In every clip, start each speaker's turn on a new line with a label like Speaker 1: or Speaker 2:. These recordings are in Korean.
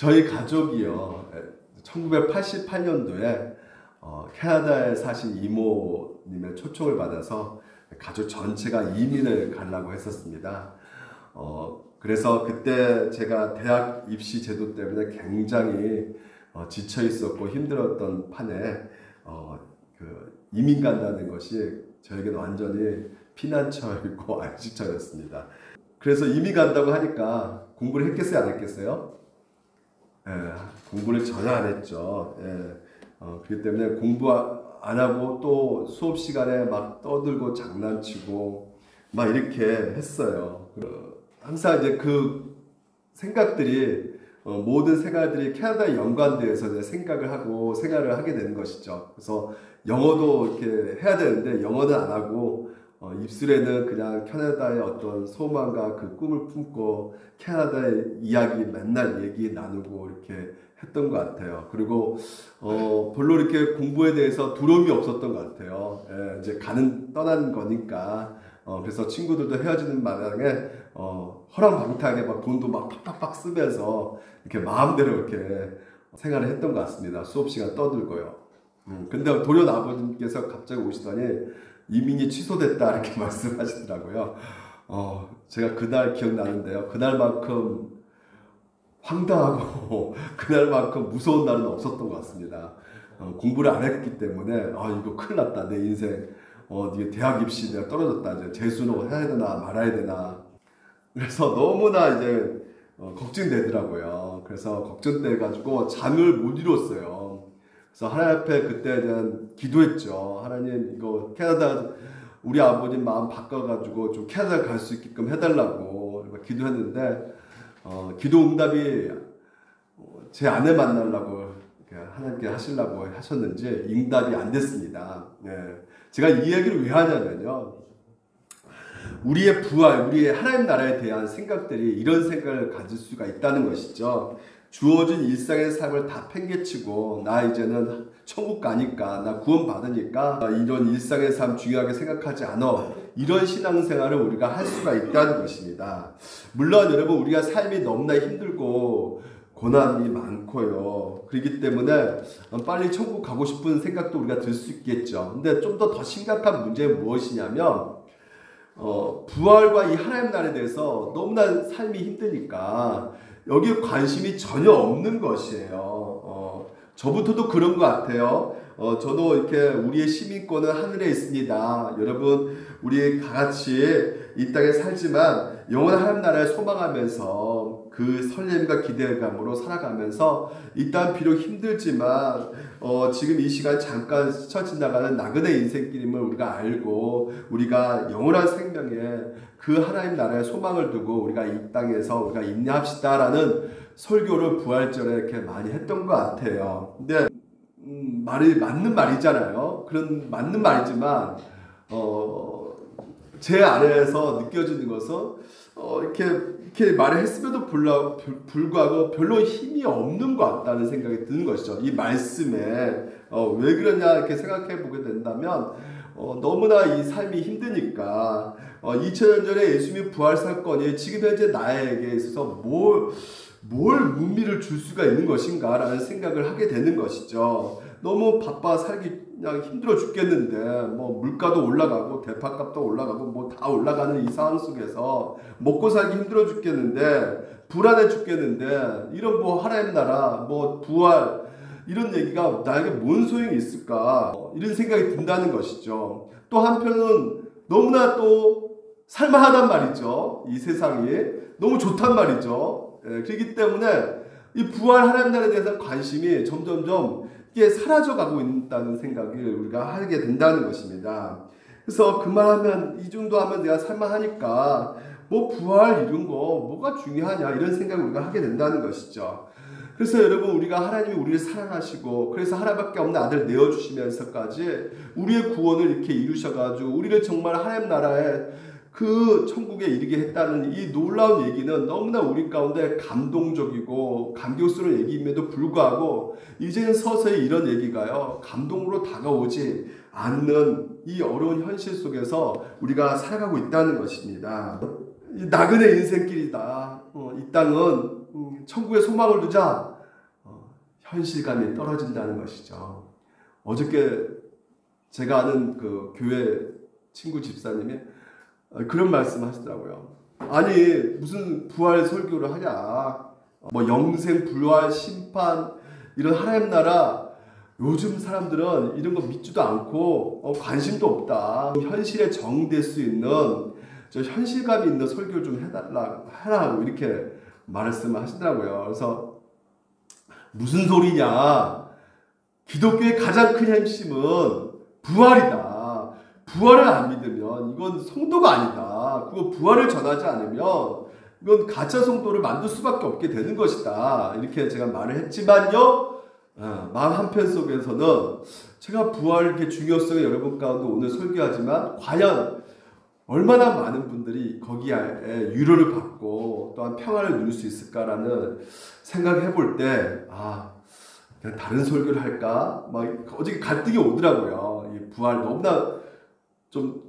Speaker 1: 저희 가족이요, 1988년도에 캐나다에 사신 이모님의 초청을 받아서 가족 전체가 이민을 가려고 했었습니다. 그래서 그때 제가 대학 입시 제도 때문에 굉장히 지쳐 있었고 힘들었던 판에 이민 간다는 것이 저에게는 완전히 피난처이고 안식처였습니다. 그래서 이민 간다고 하니까 공부를 했겠어요, 안 했겠어요? 공부를 전혀 안 했죠. 그렇기 때문에 공부 안 하고 또 수업 시간에 막 떠들고 장난치고 막 이렇게 했어요. 항상 이제 그 생각들이 모든 생활들이 캐나다에 연관되어서 이제 생각을 하고 생활을 하게 되는 것이죠. 그래서 영어도 이렇게 해야 되는데 영어는 안 하고 입술에는 그냥 캐나다의 어떤 소망과 그 꿈을 품고 캐나다의 이야기 맨날 얘기 나누고 이렇게 했던 것 같아요. 그리고 별로 이렇게 공부에 대해서 두려움이 없었던 것 같아요. 이제 떠나는 거니까. 그래서 친구들도 헤어지는 마당에 허랑방탕하게 막 돈도 막 팍팍팍 쓰면서 이렇게 마음대로 이렇게 생활을 했던 것 같습니다. 수업 시간 떠들고요. 근데 도련 아버님께서 갑자기 오시더니 이민이 취소됐다 이렇게 말씀하시더라고요. 제가 그날 기억나는데요. 그날만큼 황당하고 그날만큼 무서운 날은 없었던 것 같습니다. 공부를 안 했기 때문에 이거 큰일 났다, 내 인생. 이게 대학 입시 내가 떨어졌다, 이제 재수는 해야 되나 말아야 되나. 그래서 너무나 이제 걱정되더라고요. 그래서 걱정돼 가지고 잠을 못 이뤘어요. 그래서 하나님 앞에 그때 대한 기도했죠. 하나님, 이거 캐나다 우리 아버님 마음 바꿔가지고 좀 캐나다 갈 수 있게끔 해달라고 기도했는데 기도 응답이 제 아내 만나려고 하나님께 하시려고 하셨는지 응답이 안 됐습니다. 제가 이 얘기를 왜 하냐면요, 우리의 부활, 우리의 하나님 나라에 대한 생각들이 이런 생각을 가질 수가 있다는 것이죠. 주어진 일상의 삶을 다 팽개치고 나 이제는 천국 가니까, 나 구원 받으니까 이런 일상의 삶 중요하게 생각하지 않아, 이런 신앙생활을 우리가 할 수가 있다는 것입니다. 물론 여러분, 우리가 삶이 너무나 힘들고 고난이 많고요. 그렇기 때문에 빨리 천국 가고 싶은 생각도 우리가 들 수 있겠죠. 근데 좀 더 심각한 문제는 무엇이냐면 부활과 이 하나님 나라에 대해서 너무나 삶이 힘드니까 여기에 관심이 전혀 없는 것이에요. 저부터도 그런 것 같아요. 저도 이렇게 우리의 시민권은 하늘에 있습니다. 여러분, 우리 다 같이 이 땅에 살지만 영원한 하나님 나라에 소망하면서 그 설렘과 기대감으로 살아가면서 이 땅 비록 힘들지만 지금 이 시간 잠깐 스쳐 지나가는 나그네 인생길임을 우리가 알고 우리가 영원한 생명에 그 하나님 나라의 소망을 두고 우리가 이 땅에서 우리가 인내합시다라는 설교를 부활절에 이렇게 많이 했던 것 같아요. 근데 말이 맞는 말이잖아요. 그런 맞는 말이지만 제 안에서 느껴지는 것은 이렇게 말을 했음에도 불구하고 별로 힘이 없는 것 같다는 생각이 드는 것이죠. 이 말씀에 왜 그러냐 이렇게 생각해 보게 된다면 너무나 이 삶이 힘드니까 2000년 전에 예수님 부활 사건이 지금 현재 나에게 있어서 뭘 의미를 줄 수가 있는 것인가 라는 생각을 하게 되는 것이죠. 너무 바빠 살기 그냥 힘들어 죽겠는데 뭐 물가도 올라가고 대파값도 올라가고 뭐 다 올라가는 이 상황 속에서 먹고 살기 힘들어 죽겠는데 불안해 죽겠는데 이런 뭐 하나님 나라 뭐 부활 이런 얘기가 나에게 뭔 소용이 있을까 이런 생각이 든다는 것이죠. 또 한편은 너무나 또 살만하단 말이죠. 이 세상이 너무 좋단 말이죠. 그렇기 때문에 이 부활 하나님 나라에 대해서 관심이 점점점 이게 사라져가고 있다는 생각을 우리가 하게 된다는 것입니다. 그래서 그만하면 이 정도 하면 내가 살만하니까 뭐 부활 이런 거 뭐가 중요하냐 이런 생각을 우리가 하게 된다는 것이죠. 그래서 여러분, 우리가 하나님이 우리를 사랑하시고 그래서 하나밖에 없는 아들 내어주시면서까지 우리의 구원을 이렇게 이루셔가지고 우리를 정말 하나님 나라에 그 천국에 이르게 했다는 이 놀라운 얘기는 너무나 우리 가운데 감동적이고 감격스러운 얘기임에도 불구하고 이제는 서서히 이런 얘기가요 감동으로 다가오지 않는 이 어려운 현실 속에서 우리가 살아가고 있다는 것입니다. 이 나그네 인생길이다. 이 땅은 천국의 소망을 두자. 현실감이 떨어진다는 것이죠. 어저께 제가 아는 그 교회 친구 집사님이 그런 말씀 하시더라고요. 아니 무슨 부활 설교를 하냐. 뭐 영생 부활 심판 이런 하나님 나라 요즘 사람들은 이런 거 믿지도 않고 관심도 없다. 현실에 정될 수 있는 저 현실감이 있는 설교를 좀 해라고 이렇게 말씀을 하시더라고요. 그래서 무슨 소리냐. 기독교의 가장 큰 핵심은 부활이다. 부활을 안 믿으면 이건 성도가 아니다. 그거 부활을 전하지 않으면 이건 가짜 성도를 만들 수밖에 없게 되는 것이다. 이렇게 제가 말을 했지만요. 마음 한편 속에서는 제가 부활의 중요성을 여러분 가운데 오늘 설교하지만 과연 얼마나 많은 분들이 거기에 위로를 받고 또한 평안을 누릴 수 있을까라는 생각을 해볼 때 그냥 다른 설교를 할까? 막 어저께 갈등이 오더라고요. 이 부활 너무나 좀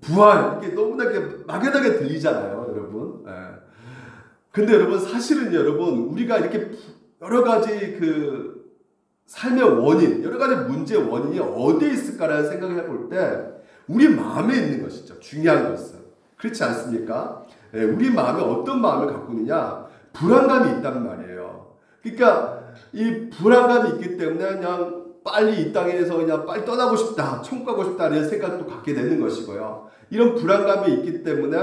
Speaker 1: 부활 이게 너무나 막연하게 들리잖아요, 여러분. 근데 여러분 사실은 여러분 우리가 이렇게 여러 가지 그 삶의 원인, 여러 가지 문제의 원인이 어디에 있을까라는 생각을 해볼 때 우리 마음에 있는 것이죠. 중요한 것은. 그렇지 않습니까? 우리 마음에 어떤 마음을 갖고 있느냐? 불안감이 있단 말이에요. 그러니까 이 불안감이 있기 때문에 그냥 빨리 이 땅에서 그냥 빨리 떠나고 싶다, 천국 가고 싶다 이런 생각도 갖게 되는 것이고요. 이런 불안감이 있기 때문에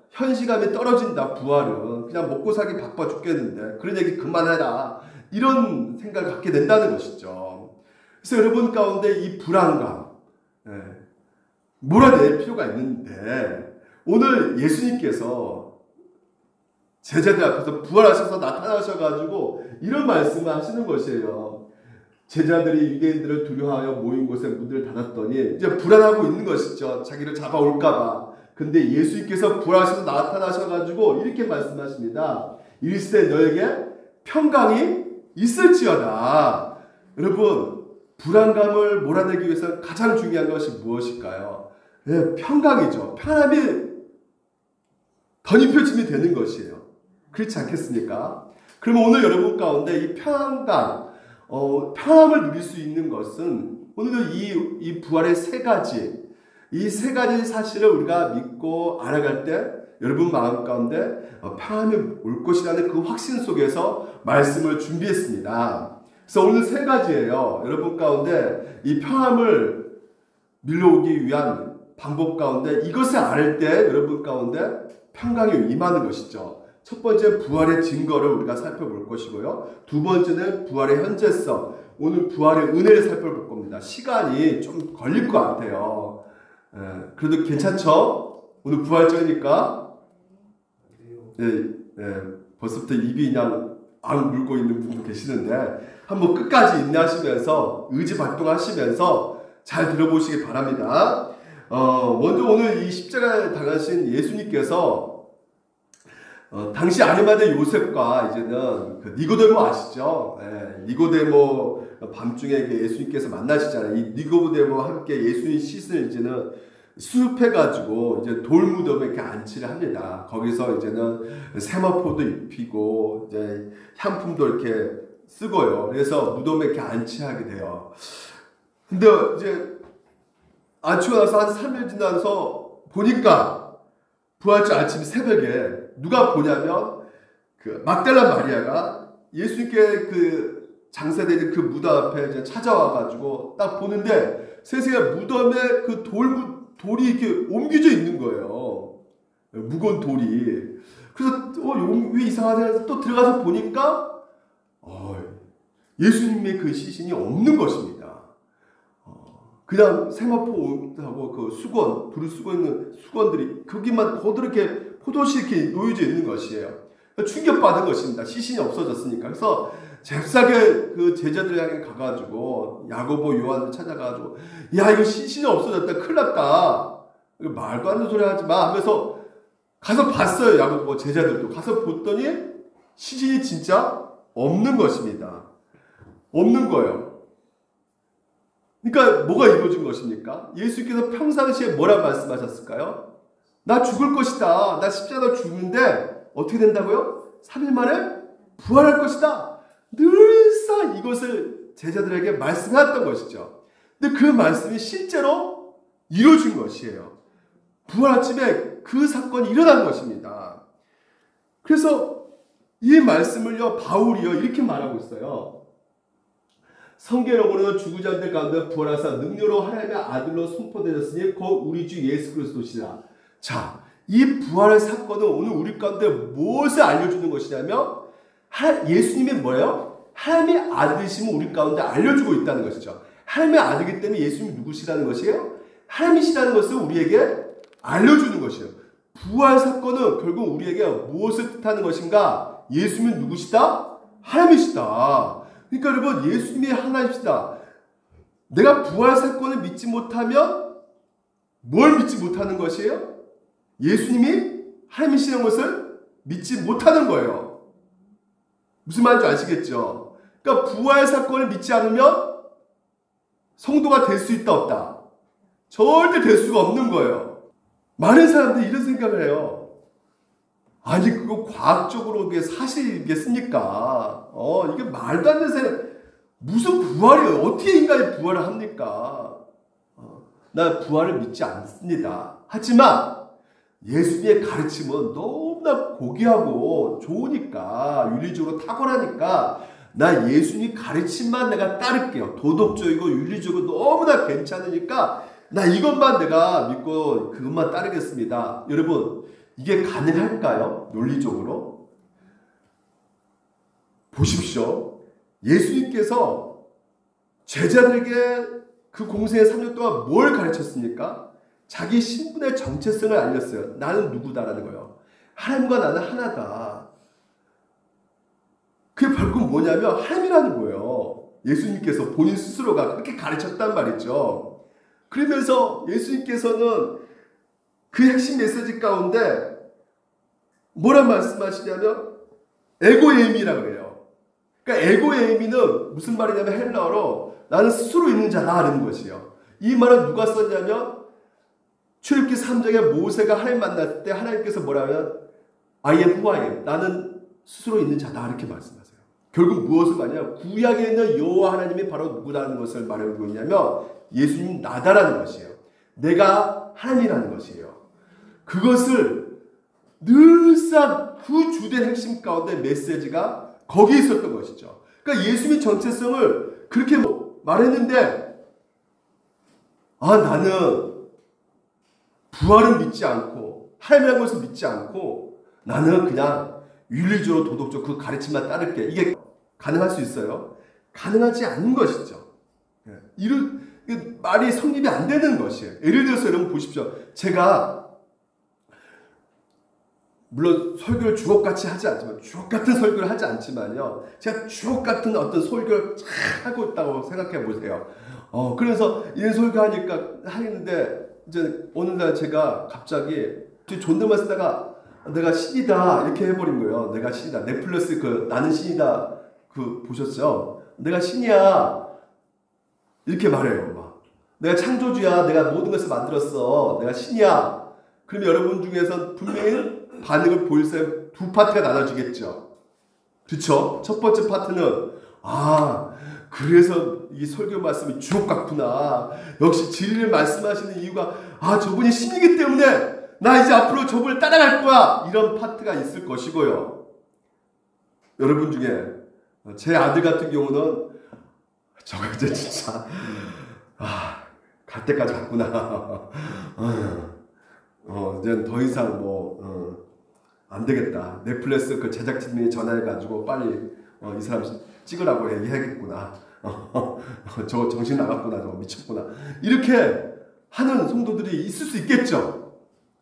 Speaker 1: 현실감이 떨어진다. 부활은 그냥 먹고 살기 바빠 죽겠는데 그런 얘기 그만해라. 이런 생각을 갖게 된다는 것이죠. 그래서 여러분 가운데 이 불안감 몰아낼 필요가 있는데 오늘 예수님께서 제자들 앞에서 부활하셔서 나타나셔가지고 이런 말씀을 하시는 것이에요. 제자들이 유대인들을 두려워하여 모인 곳에 문을 닫았더니 이제 불안하고 있는 것이죠. 자기를 잡아올까봐. 근데 예수님께서 부활하셔서 나타나셔가지고 이렇게 말씀하십니다. 이르시되 너에게 평강이 있을지어다. 여러분 불안감을 몰아내기 위해서 가장 중요한 것이 무엇일까요? 평강이죠. 편함이 덧입혀짐이 되는 것이에요. 그렇지 않겠습니까? 그러면 오늘 여러분 가운데 이 평강, 평함을 누릴 수 있는 것은 오늘 이 부활의 세 가지, 이 세 가지 사실을 우리가 믿고 알아갈 때 여러분 마음 가운데 평함이 올 것이라는 그 확신 속에서 말씀을 준비했습니다. 그래서 오늘 세 가지예요. 여러분 가운데 이 평함을 밀려오기 위한 방법 가운데 이것을 알 때 여러분 가운데 평강이 임하는 것이죠. 첫 번째 부활의 증거를 우리가 살펴볼 것이고요. 두 번째는 부활의 현재성. 오늘 부활의 은혜를 살펴볼 겁니다. 시간이 좀 걸릴 것 같아요. 그래도 괜찮죠? 오늘 부활절이니까 벌써부터 입이 그냥 앙 물고 있는 분도 계시는데 한번 끝까지 인내하시면서 의지 발동하시면서 잘 들어보시기 바랍니다. 먼저 오늘 이 십자가에 당하신 예수님께서 당시 아리마대 요셉과 이제는 그 니고데모 아시죠? 니고데모 밤중에 예수님께서 만나시잖아요. 이 니고데모와 함께 예수님 씻을 이제는 수습해가지고 이제 돌무덤에 이렇게 안치를 합니다. 거기서 이제는 세마포도 입히고 이제 향품도 이렇게 쓰고요. 그래서 무덤에 이렇게 안치하게 돼요. 근데 이제 안치고 나서 한 3일 지나서 보니까 부활절 아침 새벽에 누가 보냐면 그 막달라 마리아가 예수님께 그 장사되는 그 무덤 앞에 이제 찾아와가지고 딱 보는데 세상에 무덤에 그 돌이 이렇게 옮겨져 있는 거예요. 무거운 돌이. 그래서 왜 이상하다 해서 또 들어가서 보니까 예수님의 그 시신이 없는 것입니다. 그냥 세마포하고 그 수건, 불을 쓰고 있는 수건들이 거기만 거드럽게 포도시 이렇게 놓여져 있는 것이에요. 충격받은 것입니다. 시신이 없어졌으니까. 그래서 잽싸게 그 제자들 향해 가가지고 야고보 요한을 찾아가지고 야 이거 시신이 없어졌다. 큰일 났다. 이거 말도 안 되는 소리 하지 마 하면서 가서 봤어요. 야고보 제자들도. 가서 봤더니 시신이 진짜 없는 것입니다. 없는 거예요. 그러니까 뭐가 이루어진 것입니까? 예수께서 평상시에 뭐라 말씀하셨을까요? 나 죽을 것이다. 나 십자가로 죽는데 어떻게 된다고요? 3일 만에 부활할 것이다. 늘상 이것을 제자들에게 말씀했던 것이죠. 근데 그 말씀이 실제로 이루어진 것이에요. 부활 아침에 그 사건이 일어난 것입니다. 그래서 이 말씀을요, 바울이요, 이렇게 말하고 있어요. 성경으로는 죽은 자들 가운데 부활하사 능력으로 하나님의 아들로 선포되었으니 곧 우리 주 예수 그리스도시라. 자, 이 부활의 사건은 오늘 우리 가운데 무엇을 알려주는 것이냐면 예수님이 뭐예요? 하나님의 아들이심을 우리 가운데 알려주고 있다는 것이죠. 하나님의 아들이기 때문에 예수님이 누구시라는 것이에요? 하나님이시라는 것을 우리에게 알려주는 것이에요. 부활 사건은 결국 우리에게 무엇을 뜻하는 것인가? 예수님은 누구시다? 하나님이시다. 그러니까 여러분, 예수님이 하나님이시다. 내가 부활 사건을 믿지 못하면 뭘 믿지 못하는 것이에요? 예수님이 하나님이시는 것을 믿지 못하는 거예요. 무슨 말인지 아시겠죠? 그러니까 부활 사건을 믿지 않으면 성도가 될 수 있다 없다? 절대 될 수가 없는 거예요. 많은 사람들이 이런 생각을 해요. 아니 그거 과학적으로 이게 사실이겠습니까? 이게 말도 안 되는 생각. 무슨 부활이에요? 어떻게 인간이 부활을 합니까? 나 부활을 믿지 않습니다. 하지만 예수님의 가르침은 너무나 고귀하고 좋으니까, 윤리적으로 탁월하니까 나 예수님 가르침만 내가 따를게요. 도덕적이고 윤리적으로 너무나 괜찮으니까 나 이것만 내가 믿고 그것만 따르겠습니다. 여러분, 이게 가능할까요? 논리적으로? 보십시오. 예수님께서 제자들에게 그 공생의 3년 동안 뭘 가르쳤습니까? 자기 신분의 정체성을 알렸어요. 나는 누구다라는 거예요. 하나님과 나는 하나다. 그게 결국 뭐냐면 하나님이라는 거예요. 예수님께서 본인 스스로가 그렇게 가르쳤단 말이죠. 그러면서 예수님께서는 그 핵심 메시지 가운데 뭐라 말씀하시냐면 에고에임이라고 그래요. 그러니까 에고에임이는 무슨 말이냐면 헬라어로 나는 스스로 있는 자라는 것이에요. 이 말은 누가 썼냐면 출애굽기 3장에 모세가 하나님 만났을 때 하나님께서 뭐라면 I am who I am. 나는 스스로 있는 자다 이렇게 말씀하세요. 결국 무엇을 말하냐면 구약에 있는 여호와 하나님이 바로 누구라는 것을 말하고 있냐면 예수님 나다라는 것이에요. 내가 하나님이라는 것이에요. 그것을 늘상 그 주된 핵심 가운데 메시지가 거기에 있었던 것이죠. 그러니까 예수님의 정체성을 그렇게 말했는데 나는 부활을 믿지 않고 하나님이라는 것을 믿지 않고 나는 그냥 윤리적으로 도덕적으로 그 가르침만 따를게. 이게 가능할 수 있어요? 가능하지 않는 것이죠. 이런 말이 성립이 안 되는 것이에요. 예를 들어서 여러분 보십시오. 제가 물론 설교를 주옥같이 하지 않지만 주옥같은 설교를 하지 않지만요. 제가 주옥같은 어떤 설교를 잘 하고 있다고 생각해 보세요. 그래서 이런 설교하니까 하겠는데 이제 어느 날 제가 갑자기 존댓말 쓰다가 내가 신이다 이렇게 해버린 거예요. 내가 신이다. 넷플릭스 그 나는 신이다 그 보셨죠? 내가 신이야 이렇게 말해요. 막 내가 창조주야. 내가 모든 것을 만들었어. 내가 신이야. 그러면 여러분 중에서 분명히 반응을 보일 사람 두 파트가 나눠지겠죠. 그렇죠? 첫 번째 파트는 그래서 이 설교 말씀이 주옥 같구나. 역시 진리를 말씀하시는 이유가 저분이 신이기 때문에 나 이제 앞으로 저분을 따라갈 거야. 이런 파트가 있을 것이고요. 여러분 중에 제 아들 같은 경우는 저거 이제 진짜 갈 때까지 갔구나. 이제 더 이상 안 되겠다. 넷플릭스 그 제작진이 전화해가지고 빨리 이 사람 찍으라고 얘기하겠구나. 저거 정신 나갔구나. 저거 미쳤구나. 이렇게 하는 성도들이 있을 수 있겠죠.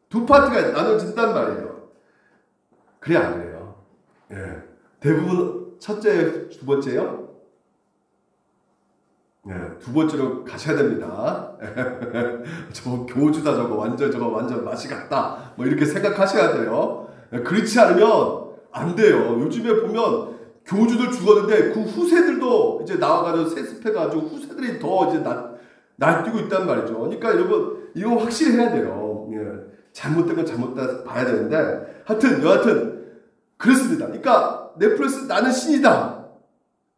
Speaker 1: 두 파트가 나눠진단 말이에요. 그래 안 그래요? 예. 대부분 첫째, 두 번째요? 예, 두 번째로 가셔야 됩니다. 저거 교주다 저거 완전 맛이 갔다. 뭐 이렇게 생각하셔야 돼요. 그렇지 않으면 안 돼요. 요즘에 보면 교주들 죽었는데 그 후세들도 이제 나와가지고 세습해가지고 후세들이 더 이제 날뛰고 있단 말이죠. 그러니까 여러분 이거 확실히 해야 돼요. 예. 잘못된 건 잘못다 봐야 되는데 여하튼 그렇습니다. 그러니까 넷플릭스 나는 신이다.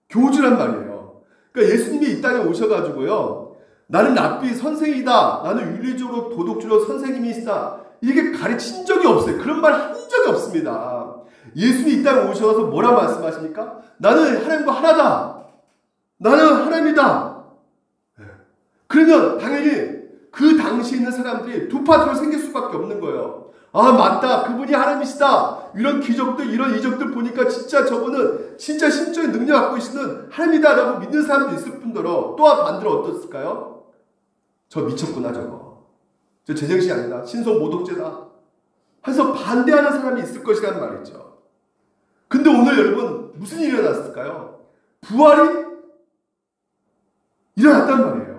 Speaker 1: 교주란 말이에요. 그러니까 예수님이 이 땅에 오셔가지고요. 나는 랍비 선생이다. 나는 윤리적으로 도덕적으로 선생님이시다. 이게 가르친 적이 없어요. 그런 말 한 적이 없습니다. 예수님이 이 땅에 오셔서 뭐라 말씀하십니까? 나는 하나님과 하나다. 나는 하나님이다. 그러면 당연히 그 당시에 있는 사람들이 두 파트로 생길 수밖에 없는 거예요. 아 맞다. 그분이 하나님이시다. 이런 기적들 이런 이적들 보니까 진짜 저분은 진짜 심적인 능력 갖고 계시는 하나님이다 라고 믿는 사람도 있을 뿐더러 또한 반대로 어떻을까요? 저 미쳤구나 저거. 저 제정신이 아니다. 신성 모독죄다. 해서 반대하는 사람이 있을 것이라는 말이죠. 근데 오늘 여러분 무슨 일이 일어났을까요? 부활이 일어났단 말이에요.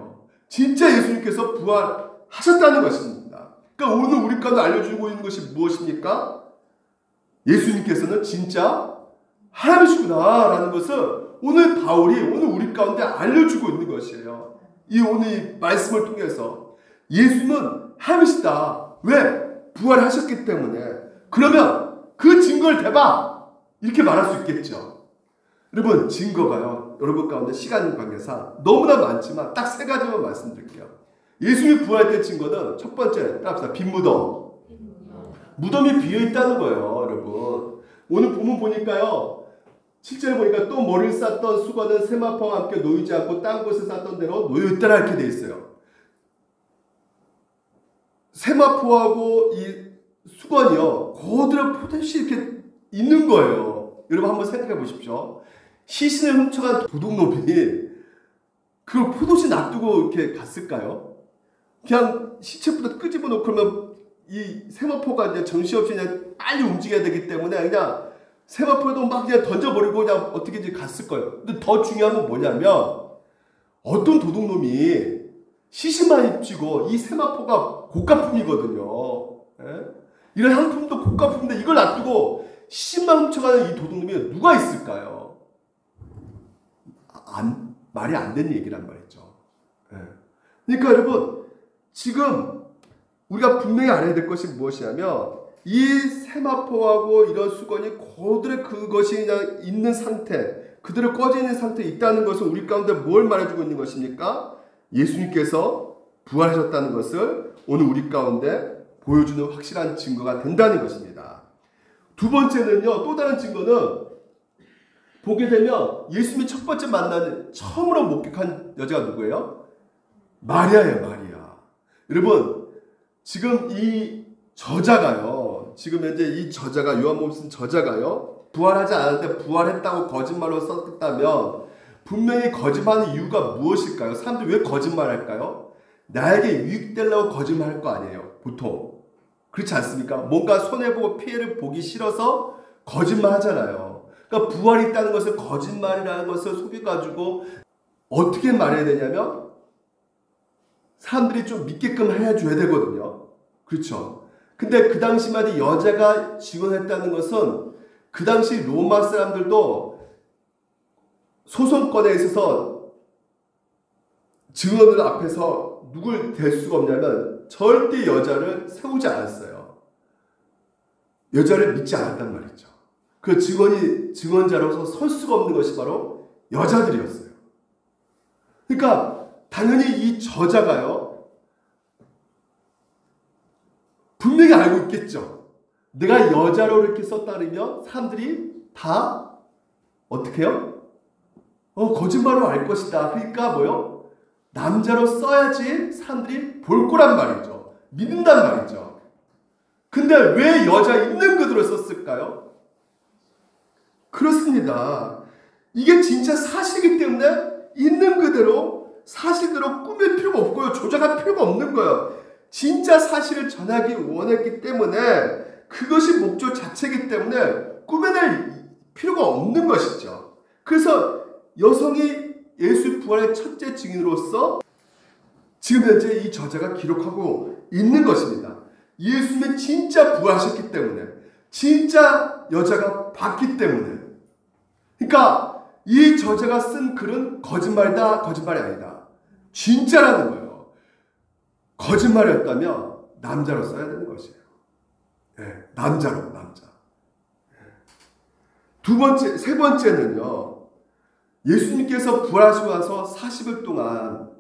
Speaker 1: 진짜 예수님께서 부활하셨다는 것입니다. 그러니까 오늘 우리 가운데 알려주고 있는 것이 무엇입니까? 예수님께서는 진짜 하나님이시구나라는 것을 오늘 바울이 오늘 우리 가운데 알려주고 있는 것이에요. 이 오늘 말씀을 통해서 예수님은 하나님이시다. 왜? 부활하셨기 때문에. 그러면 그 증거를 대봐. 이렇게 말할 수 있겠죠. 여러분 증거가요. 여러분 가운데 시간 관계상 너무나 많지만 딱 세 가지만 말씀드릴게요. 예수님이 부활할 때 증거는 첫 번째 따라합시다. 빈 무덤. 무덤이 비어있다는 거예요. 여러분 오늘 본문 보니까요. 실제로 보니까 또 머리를 쌌던 수건은 세마포와 함께 놓이지 않고 딴 곳에 쌌던 대로 놓여있더라 이렇게 돼 있어요. 세마포하고 이 수건이요. 그대로 포듯이 이렇게 있는 거예요. 여러분 한번 생각해 보십시오. 시신을 훔쳐간 도둑놈이 그걸 포도시 놔두고 이렇게 갔을까요? 그냥 시체부터 끄집어 놓고 그러면 이 세마포가 이제 정신없이 그냥 빨리 움직여야 되기 때문에 그냥 세마포에도 막 그냥 던져버리고 그냥 어떻게 이제 갔을 거예요. 근데 더 중요한 건 뭐냐면 어떤 도둑놈이 시신만 입히고 이 세마포가 고가품이거든요. 예? 이런 상품도 고가품인데 이걸 놔두고 시신만 훔쳐가는 이 도둑놈이 누가 있을까요? 말이 안 되는 얘기란 말이죠. 예. 그러니까 여러분 지금 우리가 분명히 알아야 될 것이 무엇이냐면 이 세마포하고 이런 수건이 그대로 그것이 그냥 있는 상태 그대로 꺼져 있는 상태에 있다는 것을 우리 가운데 뭘 말해주고 있는 것입니까? 예수님께서 부활하셨다는 것을 오늘 우리 가운데 보여주는 확실한 증거가 된다는 것입니다. 두 번째는요. 또 다른 증거는 보게 되면 예수님이 첫 번째 만나는 처음으로 목격한 여자가 누구예요? 마리아예요. 마리아. 여러분 지금 이 저자가요. 지금 현재 이 저자가 요한복음 쓴 저자가요. 부활하지 않았는데 부활했다고 거짓말로 썼다면 분명히 거짓말하는 이유가 무엇일까요? 사람들이 왜 거짓말할까요? 나에게 유익되려고 거짓말할 거 아니에요. 보통. 그렇지 않습니까? 뭔가 손해보고 피해를 보기 싫어서 거짓말하잖아요. 그러니까 부활이 있다는 것을 거짓말이라는 것을 속여가지고 어떻게 말해야 되냐면 사람들이 좀 믿게끔 해줘야 되거든요. 그렇죠? 근데 그 당시만 해도 여자가 증언했다는 것은 그 당시 로마 사람들도 소송권에 있어서 증언을 앞에서 누굴 댈 수가 없냐면 절대 여자를 세우지 않았어요. 여자를 믿지 않았단 말이죠. 그 증언자로서 설 수가 없는 것이 바로 여자들이었어요. 그러니까 당연히 이 저자가요. 분명히 알고 있겠죠. 내가 여자로 이렇게 썼다면 사람들이 다 어떻게 해요? 거짓말로 알 것이다. 그러니까 뭐요? 남자로 써야지 사람들이 볼 거란 말이죠. 믿는단 말이죠. 근데 왜 여자 있는 그대로 썼을까요? 그렇습니다. 이게 진짜 사실이기 때문에 있는 그대로 사실대로 꾸밀 필요가 없고요. 조작할 필요가 없는 거예요. 진짜 사실을 전하기 원했기 때문에 그것이 목적 자체이기 때문에 꾸며낼 필요가 없는 것이죠. 그래서 여성이 예수 부활의 첫째 증인으로서 지금 현재 이 저자가 기록하고 있는 것입니다. 예수님이 진짜 부활하셨기 때문에 진짜 여자가 봤기 때문에 그러니까 이 저자가 쓴 글은 거짓말이다 거짓말이 아니다. 진짜라는 거예요. 거짓말이었다면 남자로 써야 되는 것이에요. 네, 남자로 남자. 세 번째는요. 예수님께서 부활하시고 나서 40일 동안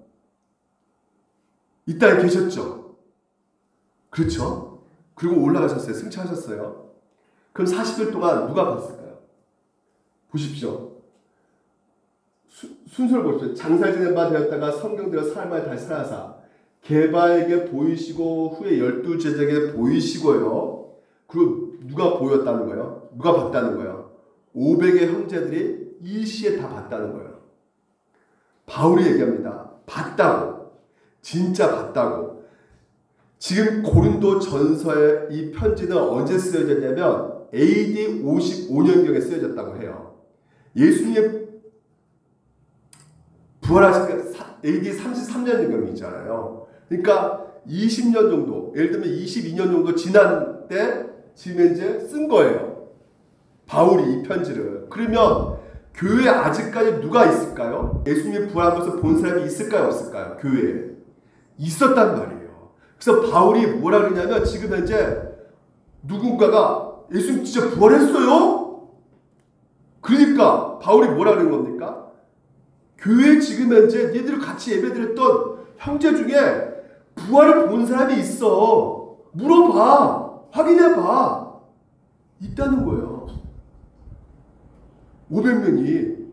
Speaker 1: 이 땅에 계셨죠. 그렇죠? 그리고 올라가셨어요. 승천하셨어요. 그럼 40일 동안 누가 봤을까요? 보십시오. 순서를 보십시오. 장사 지낸 바 되었다가 성경대로 사흘 다시 살아사 게바에게 보이시고 후에 12제자에게 보이시고요. 그리고 누가 보였다는 거예요? 누가 봤다는 거예요? 500의 형제들이 일시에 다 봤다는 거예요. 바울이 얘기합니다. 봤다고. 진짜 봤다고. 지금 고린도 전서의 이 편지는 언제 쓰여졌냐면 AD 55년경에 쓰여졌다고 해요. 예수님의 부활하신 게 AD 33년경이잖아요. 그러니까 20년 정도, 예를 들면 22년 정도 지난 때 지금 이제 쓴 거예요. 바울이 이 편지를. 그러면 교회에 아직까지 누가 있을까요? 예수님이 부활한 것을 본 사람이 있을까요? 없을까요? 교회에. 있었단 말이에요. 그래서 바울이 뭐라 그러냐면 지금 현재 누군가가 예수님 진짜 부활했어요? 그러니까 바울이 뭐라 그러는 겁니까? 교회에 지금 현재 얘들 같이 예배드렸던 형제 중에 부활을 본 사람이 있어. 물어봐. 확인해봐. 있다는 거예요. 500명이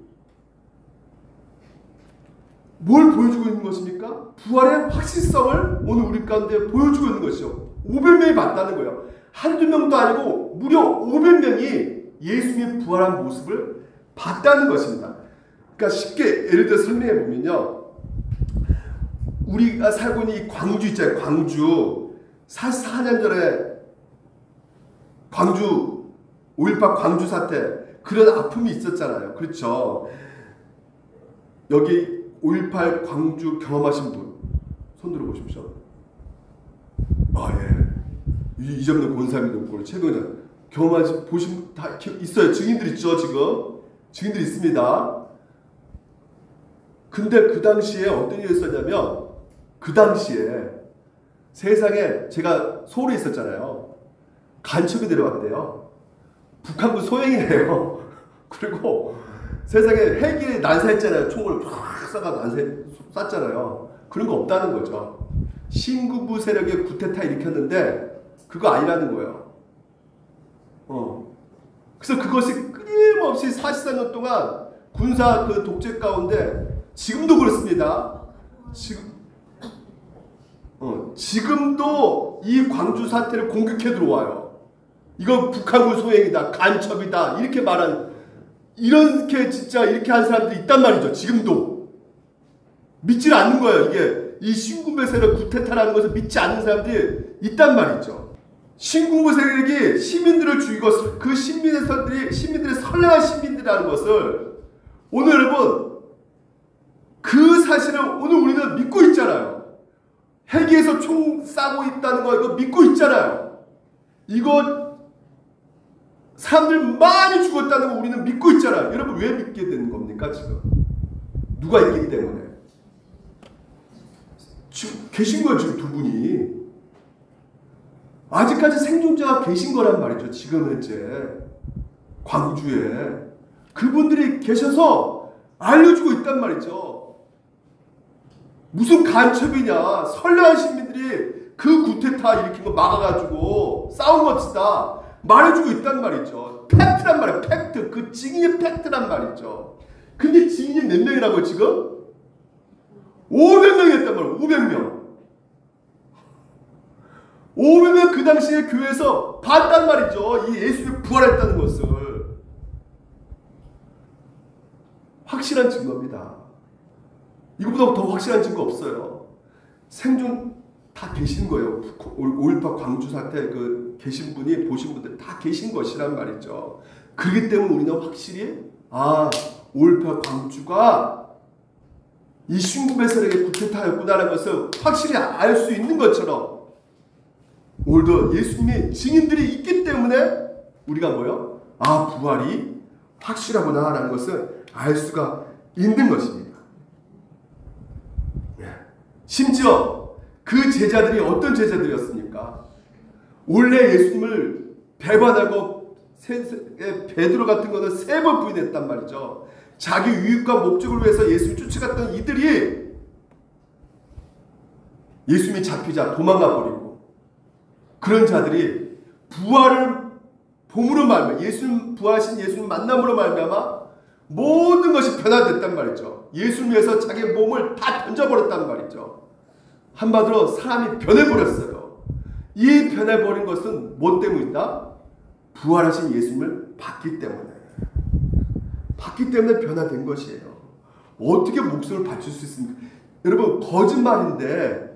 Speaker 1: 뭘 보여주고 있는 것입니까? 부활의 확실성을 오늘 우리 가운데 보여주고 있는 것이죠. 500명이 봤다는 거예요. 한두 명도 아니고 무려 500명이 예수님의 부활한 모습을 봤다는 것입니다. 그러니까 쉽게 예를 들어 설명해 보면요. 우리가 살고 있는 이 광주 있잖아요. 광주. 44년 전에 광주 5.18 광주 사태 그런 아픔이 있었잖아요. 그렇죠. 여기 5.18 광주 경험하신 분 손 들어보십시오. 아 예. 이정도 권사님도 있고 최근에 경험하신 보신 다 있어요. 증인들 있죠. 지금 증인들 있습니다. 근데 그 당시에 어떤 일이 있었냐면 그 당시에 세상에 제가 서울에 있었잖아요. 간첩이 내려왔대요. 북한군 소행이래요. 그리고 세상에 헬기 난사했잖아요. 총을 팍 쏴가 쐈잖아요. 그런 거 없다는 거죠. 신군부 세력의 구테타 일으켰는데 그거 아니라는 거예요. 그래서 그것이 끊임없이 44년 동안 군사 그 독재 가운데 지금도 그렇습니다. 지금도 이 광주 사태를 공격해 들어와요. 이건 북한군 소행이다, 간첩이다 이렇게 말한 이렇게 진짜 이렇게 한 사람들이 있단 말이죠. 지금도 믿질 않는 거예요. 이게 이 신군부 세력 구테타라는 것을 믿지 않는 사람들이 있단 말이죠. 신군부 세력이 시민들을 죽이고 그 시민들의 선량한 시민들이라는 것을 오늘 여러분 그 사실을 오늘 우리는 믿고 있잖아요. 헬기에서 총 싸고 있다는 거 이거 믿고 있잖아요. 이거 사람들 많이 죽었다는 거 우리는 믿고 있잖아요. 여러분 왜 믿게 되는 겁니까 지금? 누가 있기 때문에. 지금 계신 거예요. 지금 두 분이. 아직까지 생존자가 계신 거란 말이죠. 지금 현재 광주에. 그분들이 계셔서 알려주고 있단 말이죠. 무슨 간첩이냐. 선량한 시민들이 그 구테타 일으킨 거 막아가지고 싸운 것이다. 말해주고 있단 말이죠. 팩트란 말이에요. 팩트. 그 증인이 팩트란 말이죠. 근데 증인이 몇 명이라고요 지금? 500명이 했단 말이에요. 500명. 500명 그 당시에 교회에서 봤단 말이죠. 이 예수님이 부활했다는 것을. 확실한 증거입니다. 이거보다 더 확실한 증거 없어요. 생존 다 계신 거예요. 5.18 광주 사태 그 계신 분이 보신 분들 다 계신 것이란 말이죠. 그렇기 때문에 우리는 확실히 5.18 광주가 이 신군부 세력의 구테타였구나라는 것을 확실히 알 수 있는 것처럼 오늘도 예수님의 증인들이 있기 때문에 우리가 뭐요? 부활이 확실하구나라는 것을 알 수가 있는 것입니다. 심지어 그 제자들이 어떤 제자들이었습니까? 원래 예수님을 배반하고 베드로 같은 거는 3번 부인했단 말이죠. 자기 유익과 목적을 위해서 예수를 쫓아갔던 이들이 예수님이 잡히자 도망가 버리고, 그런 자들이 부활을 봄으로 말미암아, 예수님 부활하신 예수님 만남으로 말미암아 모든 것이 변화됐단 말이죠. 예수를 위해서 자기 몸을 다 던져버렸단 말이죠. 한마디로 사람이 변해버렸어요. 이 변해버린 것은 뭐 때문이다? 부활하신 예수님을 봤기 때문에. 봤기 때문에 변화된 것이에요. 어떻게 목숨을 바칠 수 있습니까? 여러분, 거짓말인데,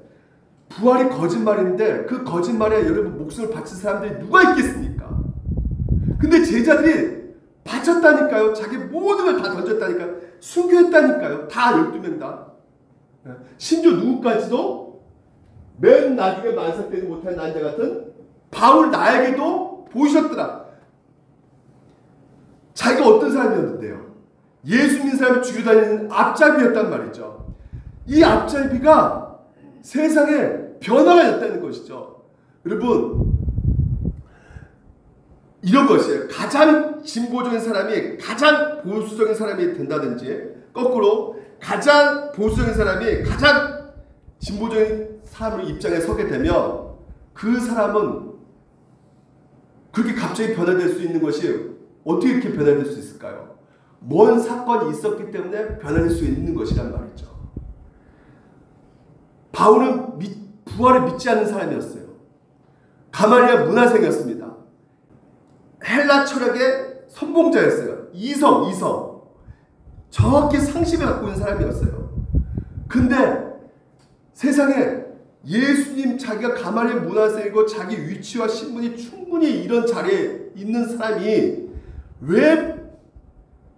Speaker 1: 부활이 거짓말인데 그 거짓말에 여러분 목숨을 바친 사람들이 누가 있겠습니까? 근데 제자들이 바쳤다니까요. 자기 모든 걸 다 던졌다니까요. 순교했다니까요. 다 12명 다. 심지어 누구까지도 맨 나중에 만삭되지 못한 난자 같은 바울 나에게도 보이셨더라. 자기가 어떤 사람이었는데요? 예수 믿는 사람을 죽여 다니는 앞잡이였단 말이죠. 이 앞잡이가 세상에 변화가 있다는 것이죠. 여러분, 이런 것이에요. 가장 진보적인 사람이 가장 보수적인 사람이 된다든지, 거꾸로 가장 보수적인 사람이 가장 진보적인 사람의 입장에 서게 되면 그 사람은 그렇게 갑자기 변화될 수 있는 것이 어떻게 이렇게 변화될 수 있을까요? 뭔 사건이 있었기 때문에 변화될 수 있는 것이란 말이죠. 바울은 부활을 믿지 않는 사람이었어요. 가말리엘 문화생이었습니다. 헬라 철학의 선봉자였어요. 이성. 정확히 상식을 갖고 있는 사람이었어요. 근데 세상에 예수님, 자기가 가말리엘 문화생이고 자기 위치와 신분이 충분히 이런 자리에 있는 사람이 왜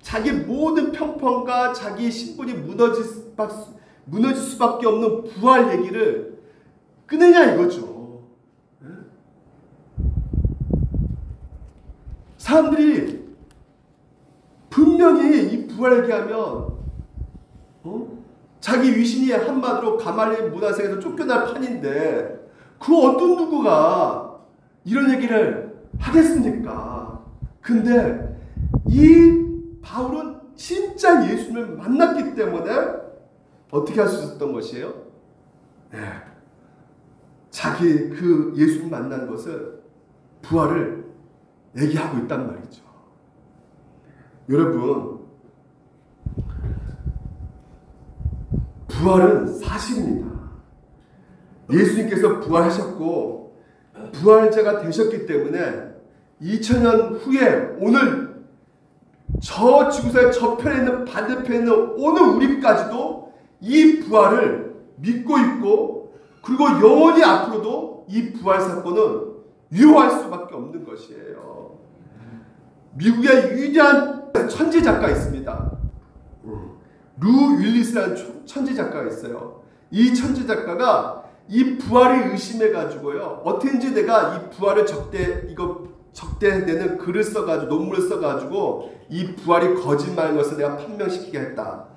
Speaker 1: 자기 모든 평판과 자기 신분이 무너질 수밖에 없는 부활 얘기를 꺼내냐 이거죠. 사람들이 분명히 이 부활 얘기하면 자기 위신이 한마디로 가말리엘 문화생에서 쫓겨날 판인데 그 어떤 누구가 이런 얘기를 하겠습니까? 근데 이 바울은 진짜 예수님을 만났기 때문에 어떻게 할 수 있었던 것이에요? 네. 자기 그 예수님 만난 것을, 부활을 얘기하고 있단 말이죠. 여러분, 부활은 사실입니다. 예수님께서 부활하셨고 부활자가 되셨기 때문에 2000년 후에 오늘 저 지구상의 저편에 있는 반대편에 있는 오늘 우리까지도 이 부활을 믿고 있고, 그리고 영원히 앞으로도 이 부활 사건은 유효할 수밖에 없는 것이에요. 미국의 위대한 천재 작가 있습니다. 루 윌리스라는 천재 작가가 있어요. 이 천재 작가가 이 부활을 의심해 가지고요, 어떻게든지 내가 이 부활을 적대되는 글을 써가지고, 논문을 써가지고 이 부활이 거짓말인 것을 내가 판명시키게 했다.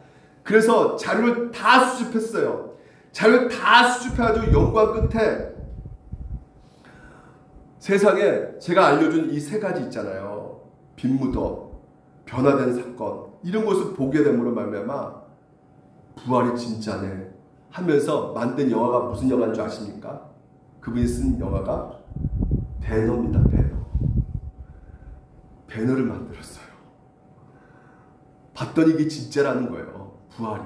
Speaker 1: 그래서 자료를 다 수집했어요. 자료를 다 수집해가지고 연구한 끝에 세상에 제가 알려준 이 3가지 있잖아요. 빈무더, 변화된 사건, 이런 것을 보게 됨으로 말미암아 부활이 진짜네 하면서 만든 영화가 무슨 영화인 줄 아십니까? 그분이 쓴 영화가 배너입니다. 배너를 만들었어요. 봤더니 이게 진짜라는 거예요. 부활이.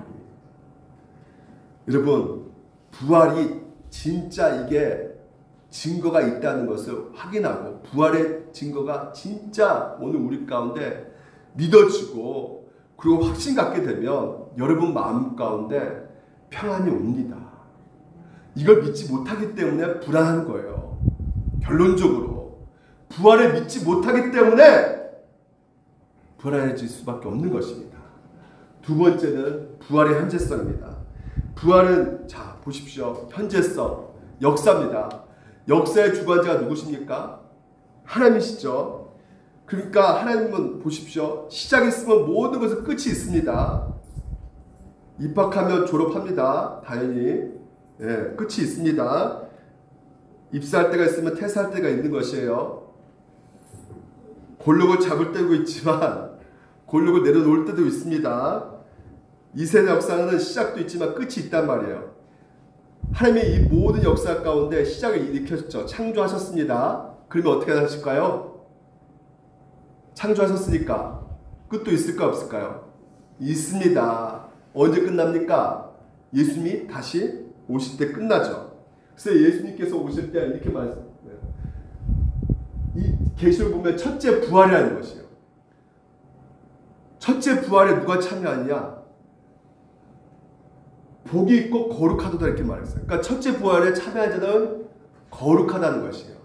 Speaker 1: 여러분, 부활이 진짜 이게 증거가 있다는 것을 확인하고, 부활의 증거가 진짜 오늘 우리 가운데 믿어지고, 그리고 확신 갖게 되면 여러분 마음 가운데 평안이 옵니다. 이걸 믿지 못하기 때문에 불안한 거예요. 결론적으로 부활을 믿지 못하기 때문에 불안해질 수밖에 없는 것입니다. 두 번째는 부활의 현재성입니다. 부활은, 자 보십시오, 현재성, 역사입니다. 역사의 주관자가 누구십니까? 하나님이시죠. 그러니까 하나님은 보십시오, 시작이 있으면 모든 것은 끝이 있습니다. 입학하면 졸업합니다. 당연히 끝이 있습니다. 입사할 때가 있으면 퇴사할 때가 있는 것이에요. 골록을 잡을 때도 있지만 골록을 내려놓을 때도 있습니다. 이 세대 역사는 시작도 있지만 끝이 있단 말이에요. 하나님이 이 모든 역사 가운데 시작을 일으켰죠. 창조하셨습니다. 그러면 어떻게 하실까요? 창조하셨으니까 끝도 있을까 없을까요? 있습니다. 언제 끝납니까? 예수님이 다시 오실 때 끝나죠. 그래서 예수님께서 오실 때 이렇게 말씀해요. 이 계시를 보면 첫째 부활이라는 것이에요. 첫째 부활에 누가 참여하느냐? 복이 있고 거룩하도다 이렇게 말했어요. 그러니까 첫째 부활에 참여한 자는 거룩하다는 것이에요.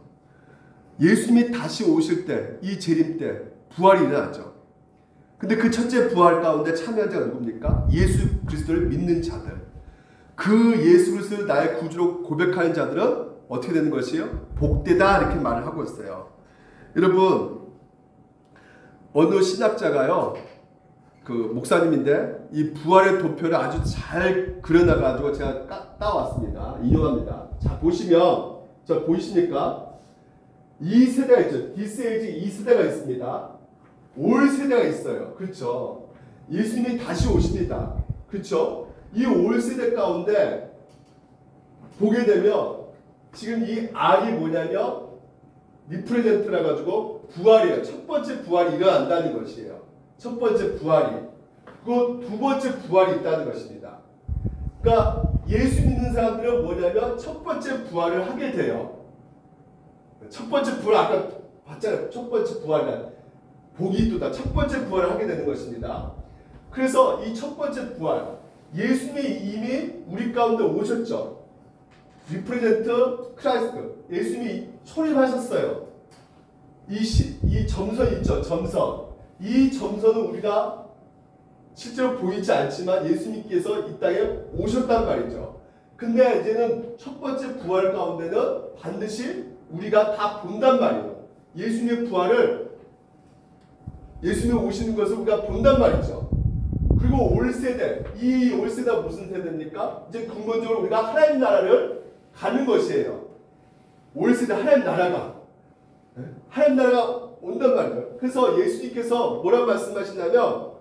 Speaker 1: 예수님이 다시 오실 때, 이 재림 때 부활이 일어나죠. 근데 그 첫째 부활 가운데 참여한 자가 누굽니까? 예수 그리스도를 믿는 자들. 그 예수 그리스도를 나의 구주로 고백하는 자들은 어떻게 되는 것이에요? 복되다 이렇게 말을 하고 있어요. 여러분, 어느 신학자가요, 그 목사님인데 이 부활의 도표를 아주 잘 그려놔가지고 제가 따왔습니다. 인용합니다. 자, 보시면, 자, 보이십니까? 이 세대가 있죠. This age 이 세대가 있습니다. 올 세대가 있어요. 그렇죠? 예수님이 다시 오십니다. 그렇죠? 이 올 세대 가운데 보게 되면 지금 이 R이 뭐냐면 리프레젠트라 가지고 부활이에요. 첫 번째 부활이 일어난다는 것이에요. 첫 번째 부활이. 그리고 두 번째 부활이 있다는 것입니다. 그러니까 예수 믿는 사람들은 뭐냐면 첫 번째 부활을 하게 돼요. 첫 번째 부활 아까 봤잖아요. 첫 번째 부활이란 복이 있도다. 첫 번째 부활을 하게 되는 것입니다. 그래서 이 첫 번째 부활, 예수님이 이미 우리 가운데 오셨죠. 리프레젠트 크라이스트, 예수님이 초림하셨어요. 이 점선 있죠. 점선. 이 점선은 우리가 실제로 보이지 않지만 예수님께서 이 땅에 오셨단 말이죠. 근데 이제는 첫 번째 부활 가운데는 반드시 우리가 다 본단 말이에요. 예수님의 부활을, 예수님이 오시는 것을 우리가 본단 말이죠. 그리고 올 세대, 이 올 세대가 무슨 세대입니까? 이제 근본적으로 우리가 하나님 나라를 가는 것이에요. 올 세대 하나님 나라가 온단 말이에요. 그래서 예수님께서 뭐라고 말씀하시냐면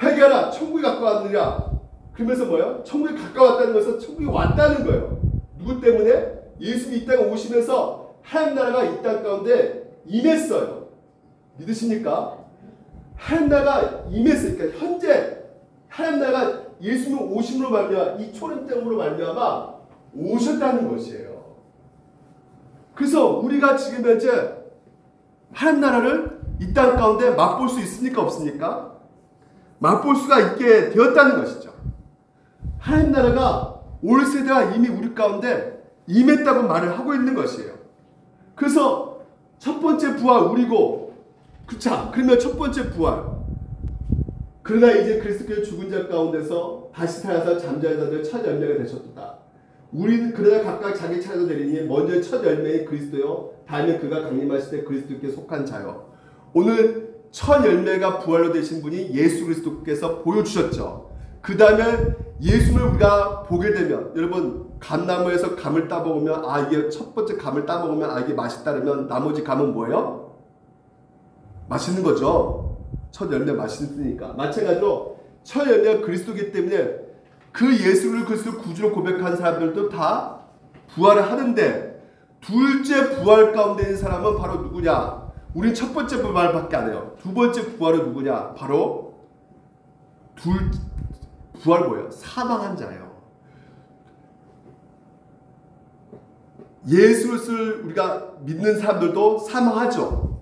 Speaker 1: 회개하라, 천국이 가까웠느냐. 그러면서 뭐예요? 천국이 가까웠다는 것은 천국이 왔다는 거예요. 누구 때문에? 예수님이 이 땅에 오시면서 하나님 나라가 이 땅 가운데 임했어요. 믿으십니까? 하나님 나라가 임했어요. 그러니까 현재 하나님 나라가 예수님 오심으로 말미암아 이 초림tem으로 말미암아 오셨다는 것이에요. 그래서 우리가 지금 현재 하나님 나라를 이 땅 가운데 맛볼 수 있습니까? 없습니까? 맛볼 수가 있게 되었다는 것이죠. 하나님 나라가 올 세대가 이미 우리 가운데 임했다고 말을 하고 있는 것이에요. 그래서 첫 번째 부활 우리고, 그쵸? 그러면 첫 번째 부활. 그러나 이제 그리스도께서 죽은 자 가운데서 다시 살아서 잠자는 자들 첫 열매가 되셨다. 우리는 그러나 각각 자기 차례도 되리니 먼저 첫 열매인 그리스도요, 다음에 그가 강림하실 때 그리스도께 속한 자요. 오늘 첫 열매가 부활로 되신 분이 예수 그리스도께서 보여주셨죠. 그 다음에 예수를 우리가 보게 되면, 여러분 감나무에서 감을 따먹으면 이게 첫 번째 감을 따먹으면 이게 맛있다 그러면 나머지 감은 뭐예요? 맛있는 거죠. 첫 열매 맛있으니까. 마찬가지로 첫 열매가 그리스도이기 때문에 그 예수를 그리스도 구주로 고백한 사람들도 다 부활을 하는데, 둘째 부활 가운데 있는 사람은 바로 누구냐? 우린 첫 번째 부활밖에 안 해요. 두 번째 부활은 누구냐? 바로 부활 뭐예요? 사망한 자예요. 예수를 우리가 믿는 사람들도 사망하죠.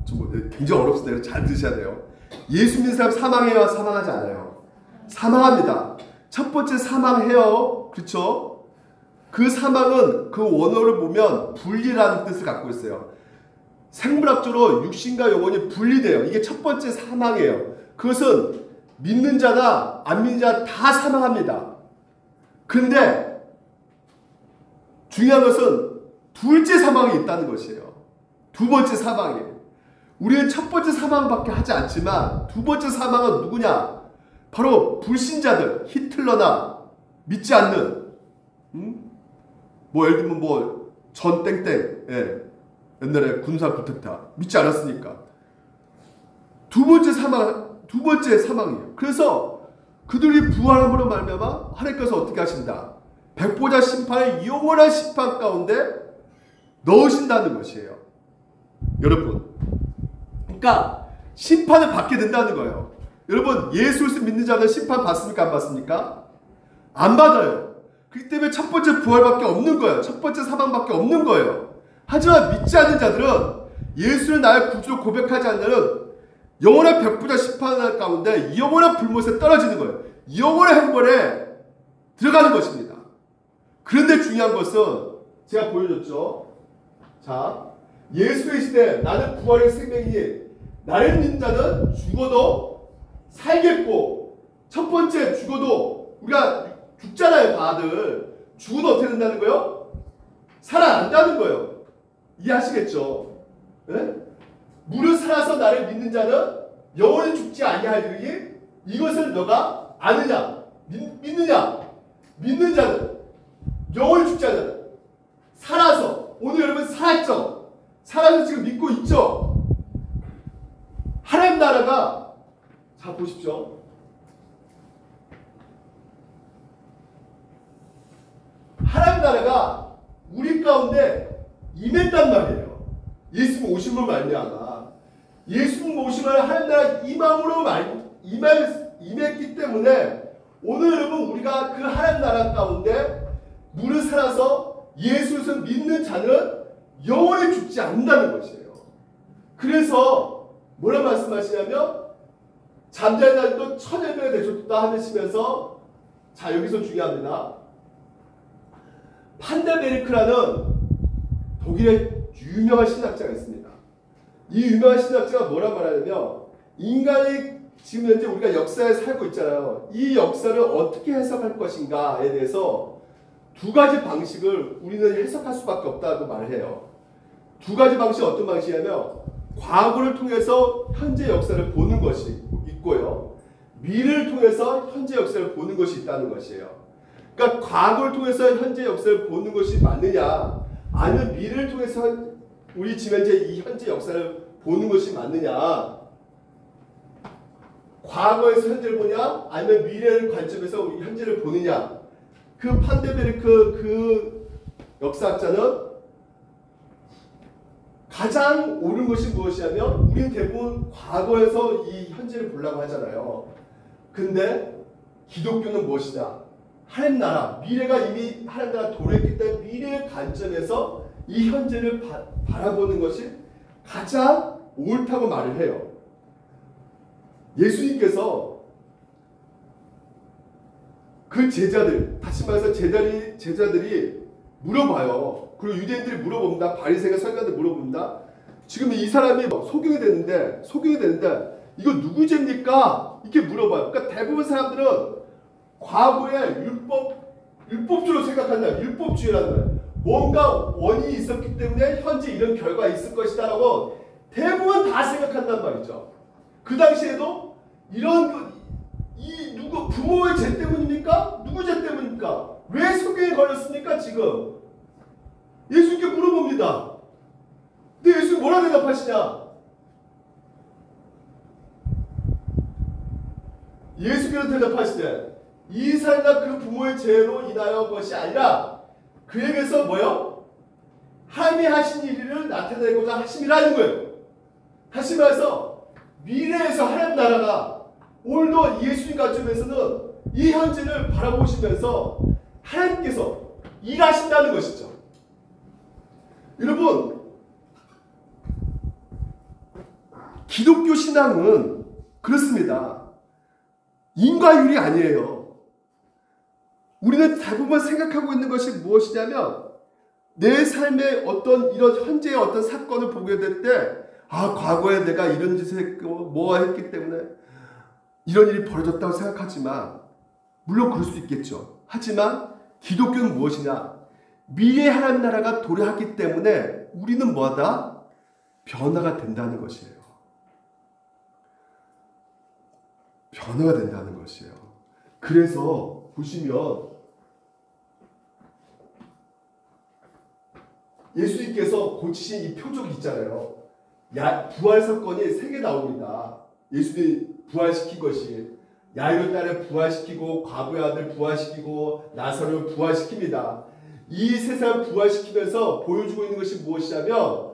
Speaker 1: 좀 굉장히 어렵습니다. 잘 들으셔야 돼요. 예수 믿는 사람 사망해요? 사망하지 않아요? 사망합니다. 첫 번째 사망해요. 그렇죠? 그 사망은 그 원어를 보면 분리라는 뜻을 갖고 있어요. 생물학적으로 육신과 영혼이 분리돼요. 이게 첫 번째 사망이에요. 그것은 믿는 자나 안 믿는 자 다 사망합니다. 근데 중요한 것은 둘째 사망이 있다는 것이에요. 두 번째 사망이. 우리는 첫 번째 사망밖에 하지 않지만 두 번째 사망은 누구냐? 바로 불신자들, 히틀러나 믿지 않는, 뭐 예를 들면 뭐 전 땡땡, 예. 옛날에 군사 부탁타 믿지 않았으니까. 두 번째 사망이에요. 그래서 그들이 부활함으로 말미암아 하나님께서 어떻게 하신다? 백보자 심판을 영원한 심판 가운데 넣으신다는 것이에요. 여러분, 그러니까 심판을 받게 된다는 거예요. 여러분, 예수를 믿는 자들 심판 받습니까? 안 받습니까? 안 받아요. 그렇기 때문에 첫 번째 부활밖에 없는 거예요. 첫 번째 사망밖에 없는 거예요. 하지만 믿지 않는 자들은, 예수를 나의 구주로 고백하지 않는 자는 영원한 백보자 심판 가운데 영원한 불못에 떨어지는 거예요. 영원한 행벌에 들어가는 것입니다. 그런데 중요한 것은 제가 보여줬죠. 자, 예수의 시대 나는 부활의 생명이니 나를 믿는 자는 죽어도 살겠고, 첫 번째 죽어도, 우리가 죽잖아요. 다들 죽어도 어떻게 된다는 거예요? 살아난다는 거예요. 이해하시겠죠? 네? 무릇 살아서 나를 믿는 자는 영원히 죽지 아니하리니 이것을 너가 아느냐? 믿느냐? 믿는 자는 영원히 죽지 않아. 살아서, 오늘 여러분 살았죠? 살아서 지금 믿고 있죠? 하나님 나라가, 자 보십시오. 하나님 나라가 우리 가운데 임했단 말이에요. 예수님 오심으로 말미암아. 예수님 오심을 하나님 나라 임함으로 임했기 때문에 오늘 여러분 우리가 그 하나님 나라 가운데 무릇 살아서 예수를 믿는 자는 영원히 죽지 않는다는 것이에요. 그래서 뭐라 말씀하시냐면 잠자는 자들도 천일병에 대적다 하시면서, 자 여기서 중요합니다. 판데베르크라는 독일의 유명한 신학자가 있습니다. 이 유명한 신학자가 뭐라 말하냐면, 인간이 지금 현재 우리가 역사에 살고 있잖아요. 이 역사를 어떻게 해석할 것인가에 대해서 두 가지 방식을 우리는 해석할 수밖에 없다고 말을 해요. 두 가지 방식이 어떤 방식이냐면, 과거를 통해서 현재 역사를 보는 것이 있고요, 미래를 통해서 현재 역사를 보는 것이 있다는 것이에요. 그러니까 과거를 통해서 현재 역사를 보는 것이 맞느냐, 아니면 미래를 통해서 우리 지금 현재 이 현재 역사를 보는 것이 맞느냐, 과거에서 현재를 보냐, 아니면 미래의 관점에서 우리 현재를 보느냐. 그 판데베르크 그 역사학자는 가장 옳은 것이 무엇이냐면, 우리는 대부분 과거에서 이 현재를 보려고 하잖아요. 근데 기독교는 무엇이냐? 하나님 나라, 미래가 이미 하나님 나라 도래했기 때문에 미래의 관점에서 이 현재를 바라보는 것이 가장 옳다고 말을 해요. 예수님께서 그 제자들, 다시 말해서 제자들이 물어봐요. 그리고 유대인들이 물어봅니다. 바리새가 서기관들 물어봅니다. 지금 이 사람이 소경이 되는데 이거 누구 죄입니까? 이렇게 물어봐요. 그러니까 대부분 사람들은 과거에 율법주로 생각한다. 율법주의라는 거예요. 뭔가 원인이 있었기 때문에 현재 이런 결과가 있을 것이다라고 대부분 다 생각한단 말이죠. 그 당시에도 이런 누구 부모의 죄 때문입니까? 누구 죄 때문입니까? 왜 소경에 걸렸습니까? 지금 예수님께 물어봅니다. 근데 예수님 뭐라 대답하시냐? 예수께서 대답하시되 이 사람과 그 부모의 죄로 인하여 것이 아니라 그에게서 뭐요? 하나님이 하신 일을 나타내고자 하심이라는 거예요. 다시 말해서 미래에서 하나님 나라가 오늘도 예수님 관점에서는 이 현재를 바라보시면서 하나님께서 일하신다는 것이죠. 여러분, 기독교 신앙은 그렇습니다. 인과율이 아니에요. 우리는 대부분 생각하고 있는 것이 무엇이냐면, 내 삶의 어떤 이런 현재의 어떤 사건을 보게 될 때, 과거에 내가 이런 짓을 했고 뭐 했기 때문에 이런 일이 벌어졌다고 생각하지만, 물론 그럴 수 있겠죠. 하지만 기독교는 무엇이냐? 미래의 하나님 나라가 도래하기 때문에 우리는 뭐하다? 변화가 된다는 것이에요. 변화가 된다는 것이에요. 그래서 보시면 예수님께서 고치신 이 표적이 있잖아요. 부활 사건이 3개 나옵니다. 예수님이 부활시킨 것이 야이로 딸을 부활시키고 과부의 아들 부활시키고 나사로를 부활시킵니다. 이 세 사람 부활시키면서 보여주고 있는 것이 무엇이냐면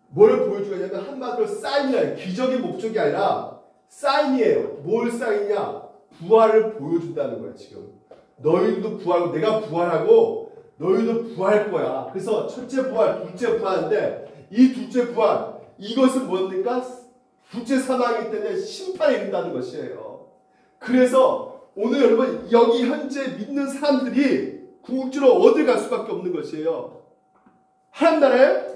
Speaker 1: 뭐를 보여주고 있냐면 한마디로 사인이에요. 기적의 목적이 아니라 사인이에요. 뭘 사인이냐? 부활을 보여준다는 거예요. 지금 너희도 부활하고 내가 부활하고 너희도 부활할 거야. 그래서 첫째 부활, 둘째 부활인데 이 둘째 부활 이것은 뭡니까? 둘째 사망이기 때문에 심판에 이른다는 것이에요. 그래서 오늘 여러분 여기 현재 믿는 사람들이 궁극적으로 어딜 갈 수밖에 없는 것이에요. 하나님 나라에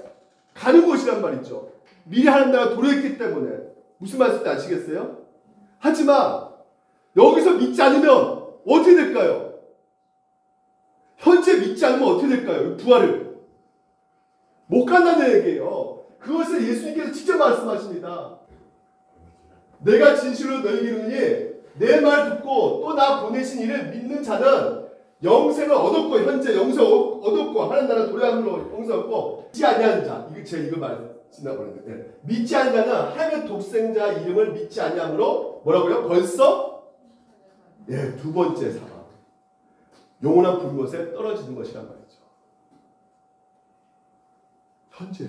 Speaker 1: 가는 곳이란 말이죠. 미리 하나님 나라가 도래했기 때문에. 무슨 말씀인지 아시겠어요? 하지만 여기서 믿지 않으면 어떻게 될까요? 현재 믿지 않으면 어떻게 될까요? 부활을 못 간다는 얘기예요. 그것을 예수님께서 직접 말씀하십니다. 내가 진실로 너희에게 이르노니 내 말 듣고 또 나 보내신 이를 믿는 자는 영생을 얻었고 현재 영생을 얻었고 하나님 나라 도래함으로 영생을 얻고 믿지 아니하는 자 이거 제가 이거 말 지나버렸는데 믿지 않는 자는 하나님의 독생자 이름을 믿지 아니함으로 뭐라고요? 벌써 두 번째 사망 영원한 불못에 떨어지는 것이란 말이죠. 현재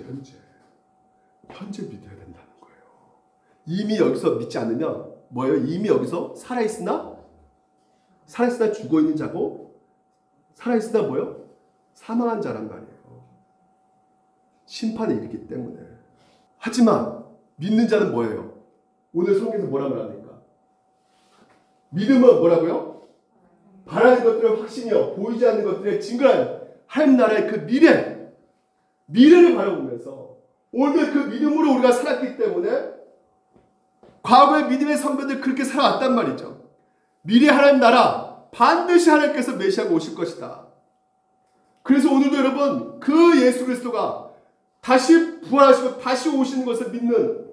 Speaker 1: 믿어야 된다는 거예요. 이미 여기서 믿지 않으면 뭐예요? 이미 여기서 살아있으나 죽어있는 자고 살아있으나 뭐예요? 사망한 자란 말이에요. 심판에 이르기 때문에. 하지만 믿는 자는 뭐예요? 오늘 성경에서 뭐라 말합니까? 믿음은 뭐라고요? 바라는 것들의 확신이요 보이지 않는 것들의 증거한 하나님 나라의 그 미래를 바라보면서 오늘 그 믿음으로 우리가 살았기 때문에 과거의 믿음의 선배들 그렇게 살아왔단 말이죠. 미래 하나님 나라 반드시 하나님께서 메시아가 오실 것이다. 그래서 오늘도 여러분 그 예수 그리스도가 다시 부활하시고 다시 오시는 것을 믿는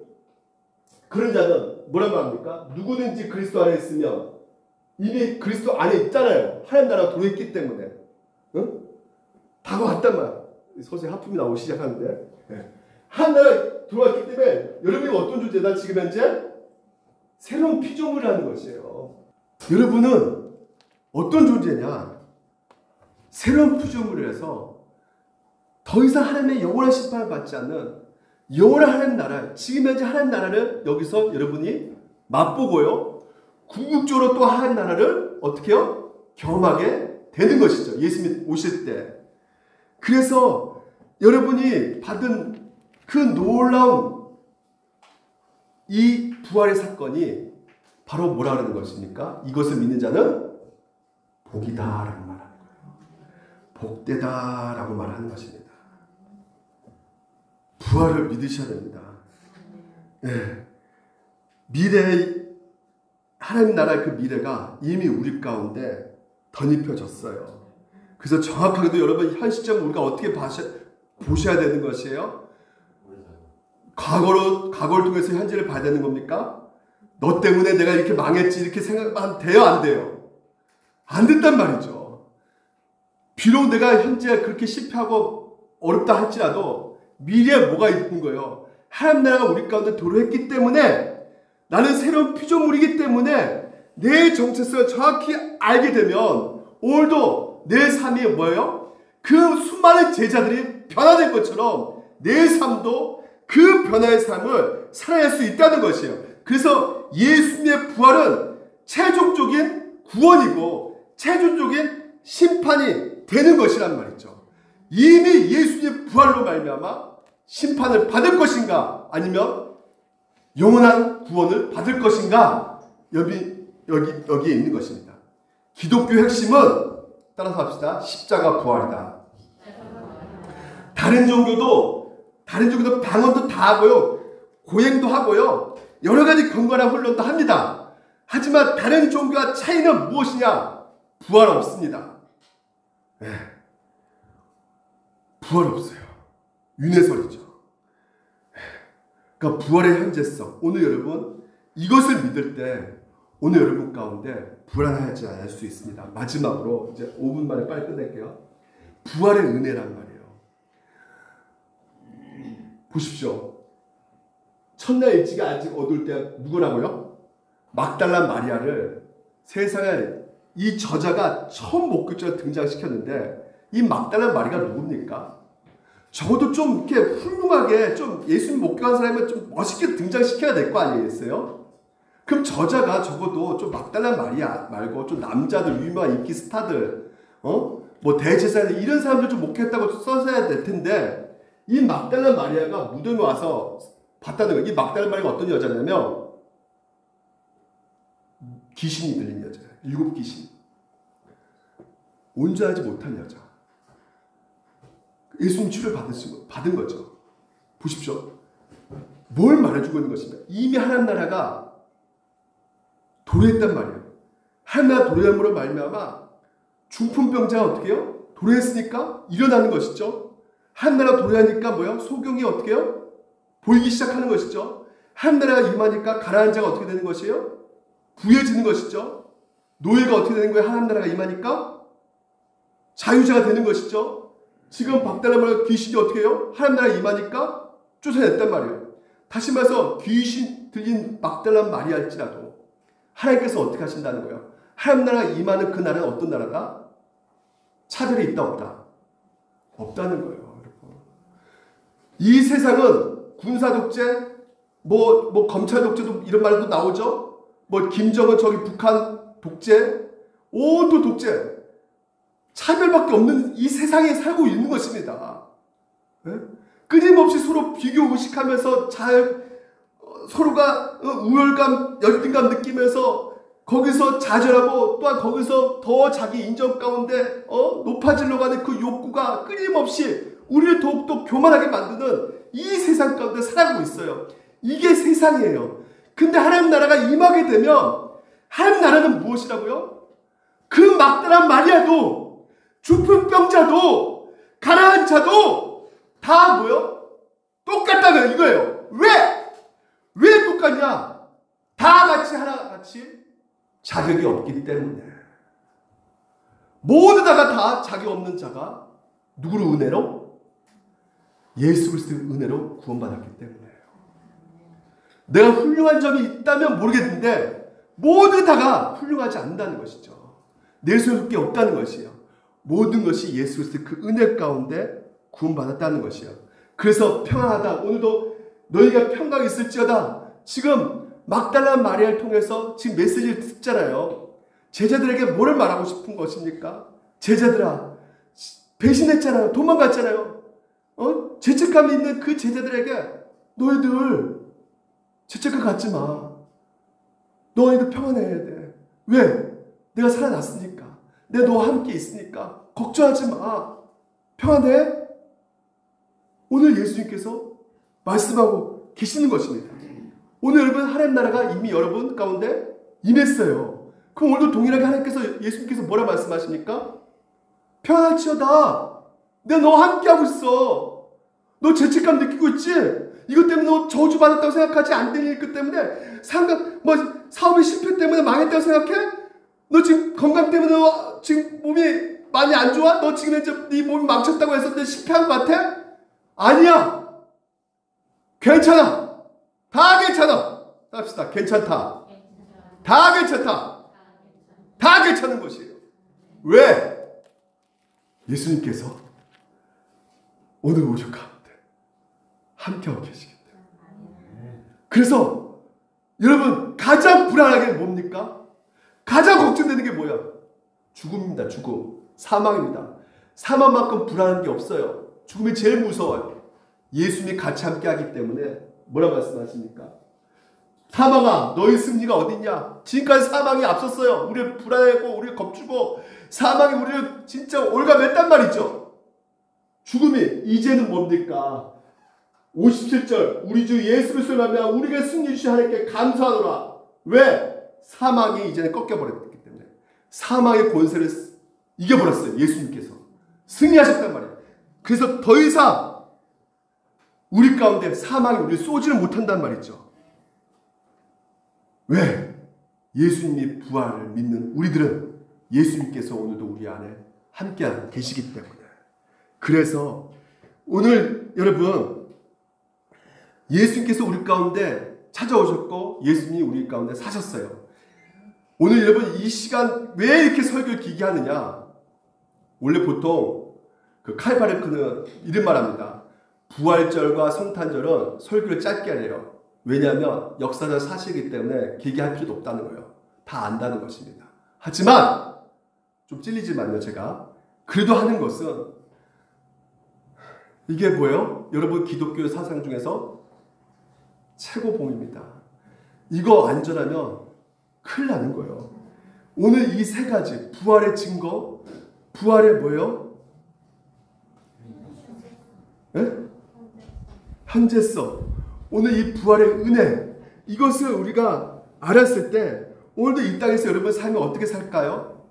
Speaker 1: 그런 자는 뭐라고 합니까? 누구든지 그리스도 안에 있으면 이미 그리스도 안에 있잖아요. 하나님 나라가 도래했기 때문에 응? 다 왔단 말이야. 서서히 하품이 나오기 시작하는데 하나님 나라가 들어왔기 때문에 여러분이 어떤 존재다? 지금 현재 새로운 피조물이라는 것이에요. 여러분은 어떤 존재냐? 새로운 피조물이라서 더 이상 하나님의 영원한 심판을 받지 않는 영원한 하나님 나라, 지금 현재 하나님 나라를 여기서 여러분이 맛보고요. 궁극적으로 또 하나님 나라를 어떻게 해요? 경험하게 되는 것이죠. 예수님이 오실 때. 그래서 여러분이 받은 그 놀라운 이 부활의 사건이 바로 뭐라 그러는 것입니까? 이것을 믿는 자는 복이다라고 말하는 거예요. 복되다라고 말하는 것입니다. 부활을 믿으셔야 됩니다. 미래의 하나님 나라의 그 미래가 이미 우리 가운데 덧입혀졌어요. 그래서 정확하게도 여러분 현 시점 우리가 어떻게 보셔야 되는 것이에요? 과거를 통해서 현재를 봐야 되는 겁니까? 너 때문에 내가 이렇게 망했지 이렇게 생각하면 돼요? 안 돼요? 안 된단 말이죠. 비록 내가 현재 그렇게 실패하고 어렵다 할지라도 미래에 뭐가 있는 거예요? 하나님 나라가 우리 가운데 도래했기 때문에 나는 새로운 피조물이기 때문에 내 정체성을 정확히 알게 되면 오늘도 내 삶이 뭐예요? 그 수많은 제자들이 변화된 것처럼 내 삶도 그 변화의 삶을 살아낼 수 있다는 것이에요. 그래서 예수님의 부활은 최종적인 구원이고 최종적인 심판이 되는 것이란 말이죠. 이미 예수님의 부활로 말미암아 심판을 받을 것인가 아니면 영원한 구원을 받을 것인가 여기에 있는 것입니다. 기독교의 핵심은 따라서 합시다. 십자가 부활이다. 다른 종교도 방언도 다 하고요. 고행도 하고요. 여러 가지 경건한 훈련도 합니다. 하지만 다른 종교와 차이는 무엇이냐? 부활 없습니다. 부활 없어요. 윤회설이죠. 그러니까 부활의 현재성. 오늘 여러분 이것을 믿을 때 오늘 여러분 가운데 불안하지 않을 수 있습니다. 마지막으로 이제 5분 만에 빨리 끝낼게요. 부활의 은혜란 말이에요. 보십시오. 첫날 일찍이 아직 어두울 때 누구라고요? 막달라 마리아를 세상에 이 저자가 처음 목격자로 등장시켰는데 이 막달라 마리아가 누굽니까? 적어도 좀 이렇게 훌륭하게 좀 예수님 목격한 사람은 좀 멋있게 등장시켜야 될 거 아니겠어요? 그럼 저자가 적어도 좀 막달라 마리아 말고 좀 남자들, 유명한 인기 스타들, 뭐 대제사장 이런 사람들 좀 목격했다고 써서야 될 텐데 이 막달라 마리아가 무덤에 와서 봤다는 거예요. 이 막달라 마리아가 어떤 여자냐면 귀신이 들린 여자예요. 7 귀신. 온전하지 못한 여자. 예수님 치료를 받은 거죠. 보십시오. 뭘 말해주고 있는 것입니까? 이미 하나님 나라가 도래했단 말이에요. 하나님 나라 도래함으로 말미암아 중풍병자가 어떻게 해요? 도래했으니까 일어나는 것이죠. 하나님 나라 도래하니까 뭐요? 소경이 어떻게 해요? 보이기 시작하는 것이죠. 하나님 나라가 임하니까 가난한 자가 어떻게 되는 것이에요? 부여지는 것이죠. 노예가 어떻게 되는 거예요? 하나님 나라가 임하니까 자유자가 되는 것이죠. 지금 막달라 마리아 귀신이 어떻게 해요? 하나님 나라가 임하니까 쫓아냈단 말이에요. 다시 말해서 귀신 들린 막달라 마리아일지라도 하나님께서 어떻게 하신다는 거예요? 하나님 나라가 임하는 그 나라는 어떤 나라다? 차별이 있다 없다? 없다는 거예요. 여러분. 이 세상은 군사 독재, 뭐 검찰 독재도 이런 말도 나오죠. 뭐 김정은 저기 북한 독재, 온통 독재, 차별밖에 없는 이 세상에 살고 있는 것입니다. 네? 끊임없이 서로 비교 의식하면서 서로가 우월감, 열등감 느끼면서 거기서 좌절하고 또한 거기서 더 자기 인정 가운데 높아지려고 하는 그 욕구가 끊임없이 우리를 더욱더 교만하게 만드는 이 세상 가운데 살아가고 있어요. 이게 세상이에요. 근데 하나님 나라가 임하게 되면 하나님 나라는 무엇이라고요? 그 막달라 마리아도 중풍병자도 가난한 자도 다 뭐요? 똑같다는 이거예요. 왜 똑같냐? 다 같이 하나같이 자격이 없기 때문에. 모두 다 자격 없는 자가 누구로 은혜로? 예수 그리스도의 은혜로 구원받았기 때문에요. 내가 훌륭한 점이 있다면 모르겠는데 모두 다가 훌륭하지 않는다는 것이죠. 내 소유가 없다는 것이에요. 모든 것이 예수 그리스도의 그 은혜 가운데 구원받았다는 것이에요. 그래서 평안하다. 오늘도 너희가 평강이 있을지어다. 지금 막달라 마리아를 통해서 지금 메시지를 듣잖아요. 제자들에게 뭐를 말하고 싶은 것입니까? 제자들아, 배신했잖아요. 도망갔잖아요. 죄책감이 있는 그 제자들에게 너희들 죄책감 갖지 마. 너희들 평안해야 돼. 왜? 내가 살아났으니까. 내가 너와 함께 있으니까 걱정하지 마. 평안해? 오늘 예수님께서 말씀하고 계시는 것입니다. 오늘 여러분 하나님 나라가 이미 여러분 가운데 임했어요. 그럼 오늘도 동일하게 하나님께서 예수님께서 뭐라 말씀하십니까? 평안할지어다. 내가 너와 함께하고 있어. 너 죄책감 느끼고 있지? 이것 때문에 너 저주받았다고 생각하지? 안 되는 일 때문에 사업의 실패 때문에 망했다고 생각해? 너 지금 건강 때문에 지금 몸이 많이 안 좋아? 너 지금 이제 네 몸이 망쳤다고 해서 너 실패한 것 같아? 아니야. 괜찮아. 다 괜찮아. 합시다. 괜찮다. 다 괜찮다. 다 괜찮은 것이에요. 왜? 예수님께서 오늘 오실 가운데 함께하고 계시기 때문에. 그래서 여러분 가장 불안한 게 뭡니까? 가장 걱정되는 게 뭐야? 죽음입니다. 죽음. 사망입니다. 사망만큼 불안한 게 없어요. 죽음이 제일 무서워요. 예수님이 같이 함께하기 때문에 뭐라 말씀하십니까? 사망아, 너희 승리가 어딨냐? 지금까지 사망이 앞섰어요. 우리를 불안해하고 우리를 겁주고 사망이 우리를 진짜 올가맸단 말이죠. 죽음이 이제는 뭡니까? 57절 우리 주 예수 그리스도를 말미암아 우리에게 승리 주신 하나님께 감사하노라. 왜? 사망이 이제는 꺾여버렸기 때문에. 사망의 권세를 이겨버렸어요. 예수님께서 승리하셨단 말이에요. 그래서 더 이상 우리 가운데 사망이 우리를 쏘지를 못한단 말이죠. 왜? 예수님이 부활을 믿는 우리들은 예수님께서 오늘도 우리 안에 함께 계시기 때문에. 그래서 오늘 여러분 예수님께서 우리 가운데 찾아오셨고 예수님이 우리 가운데 사셨어요. 오늘 여러분 이 시간 왜 이렇게 설교를 길게 하느냐? 원래 보통 그 칼바르크는 이런 말합니다. 부활절과 성탄절은 설교를 짧게 하래요. 왜냐하면 역사적 사실이기 때문에 길게 할 필요도 없다는 거예요. 다 안다는 것입니다. 하지만 좀 찔리지만요, 제가 그래도 하는 것은 이게 뭐예요? 여러분 기독교 사상 중에서 최고봉입니다. 이거 안 전하면 큰일 나는 거예요. 오늘 이 세 가지 부활의 증거, 부활의 뭐예요? 네? 현재성. 오늘 이 부활의 은혜, 이것을 우리가 알았을 때 오늘도 이 땅에서 여러분 삶을 어떻게 살까요?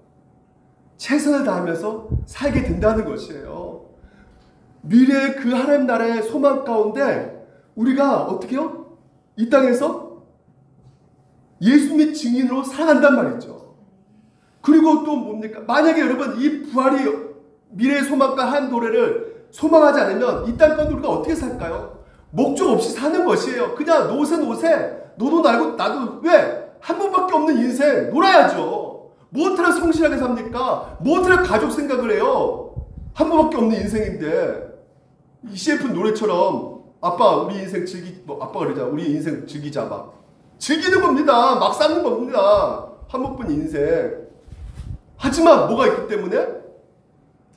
Speaker 1: 최선을 다하면서 살게 된다는 것이에요. 미래의 그 하나님 나라의 소망 가운데 우리가 어떻게 해요? 이 땅에서 예수님의 증인으로 살아간단 말이죠. 그리고 또 뭡니까? 만약에 여러분 이 부활이 미래의 소망과 한 도래를 소망하지 않으면 이 땅 가운데 우리가 어떻게 살까요? 목적 없이 사는 것이에요. 그냥 노세 너도 나고 나도 왜? 한 번밖에 없는 인생 놀아야죠. 무엇하러 성실하게 삽니까? 무엇하러 가족 생각을 해요? 한 번밖에 없는 인생인데 이 CF 노래처럼 아빠 우리 인생 아빠가 그러자 우리 인생 즐기자 막 즐기는 겁니다. 막 사는 겁니다. 한 번뿐인 인생. 하지만 뭐가 있기 때문에?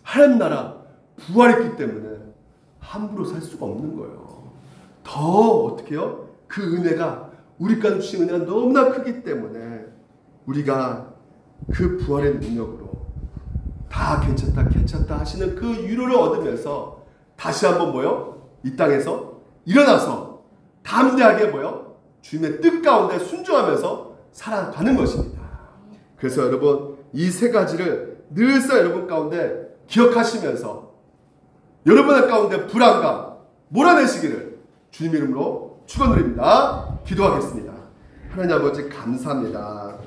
Speaker 1: 하나님 나라 부활했기 때문에 함부로 살 수가 없는 거예요. 더 어떻게 해요? 그 은혜가 우리까지 주신 은혜가 너무나 크기 때문에 우리가 그 부활의 능력으로 다 괜찮다 하시는 그 위로를 얻으면서 다시 한번 뭐요? 이 땅에서 일어나서 담대하게 뭐요? 주님의 뜻 가운데 순종하면서 살아가는 것입니다. 그래서 여러분 이 세 가지를 늘상 여러분 가운데 기억하시면서 여러분의 가운데 불안감 몰아내시기를 주님 이름으로 축원드립니다. 기도하겠습니다. 하나님 아버지 감사합니다.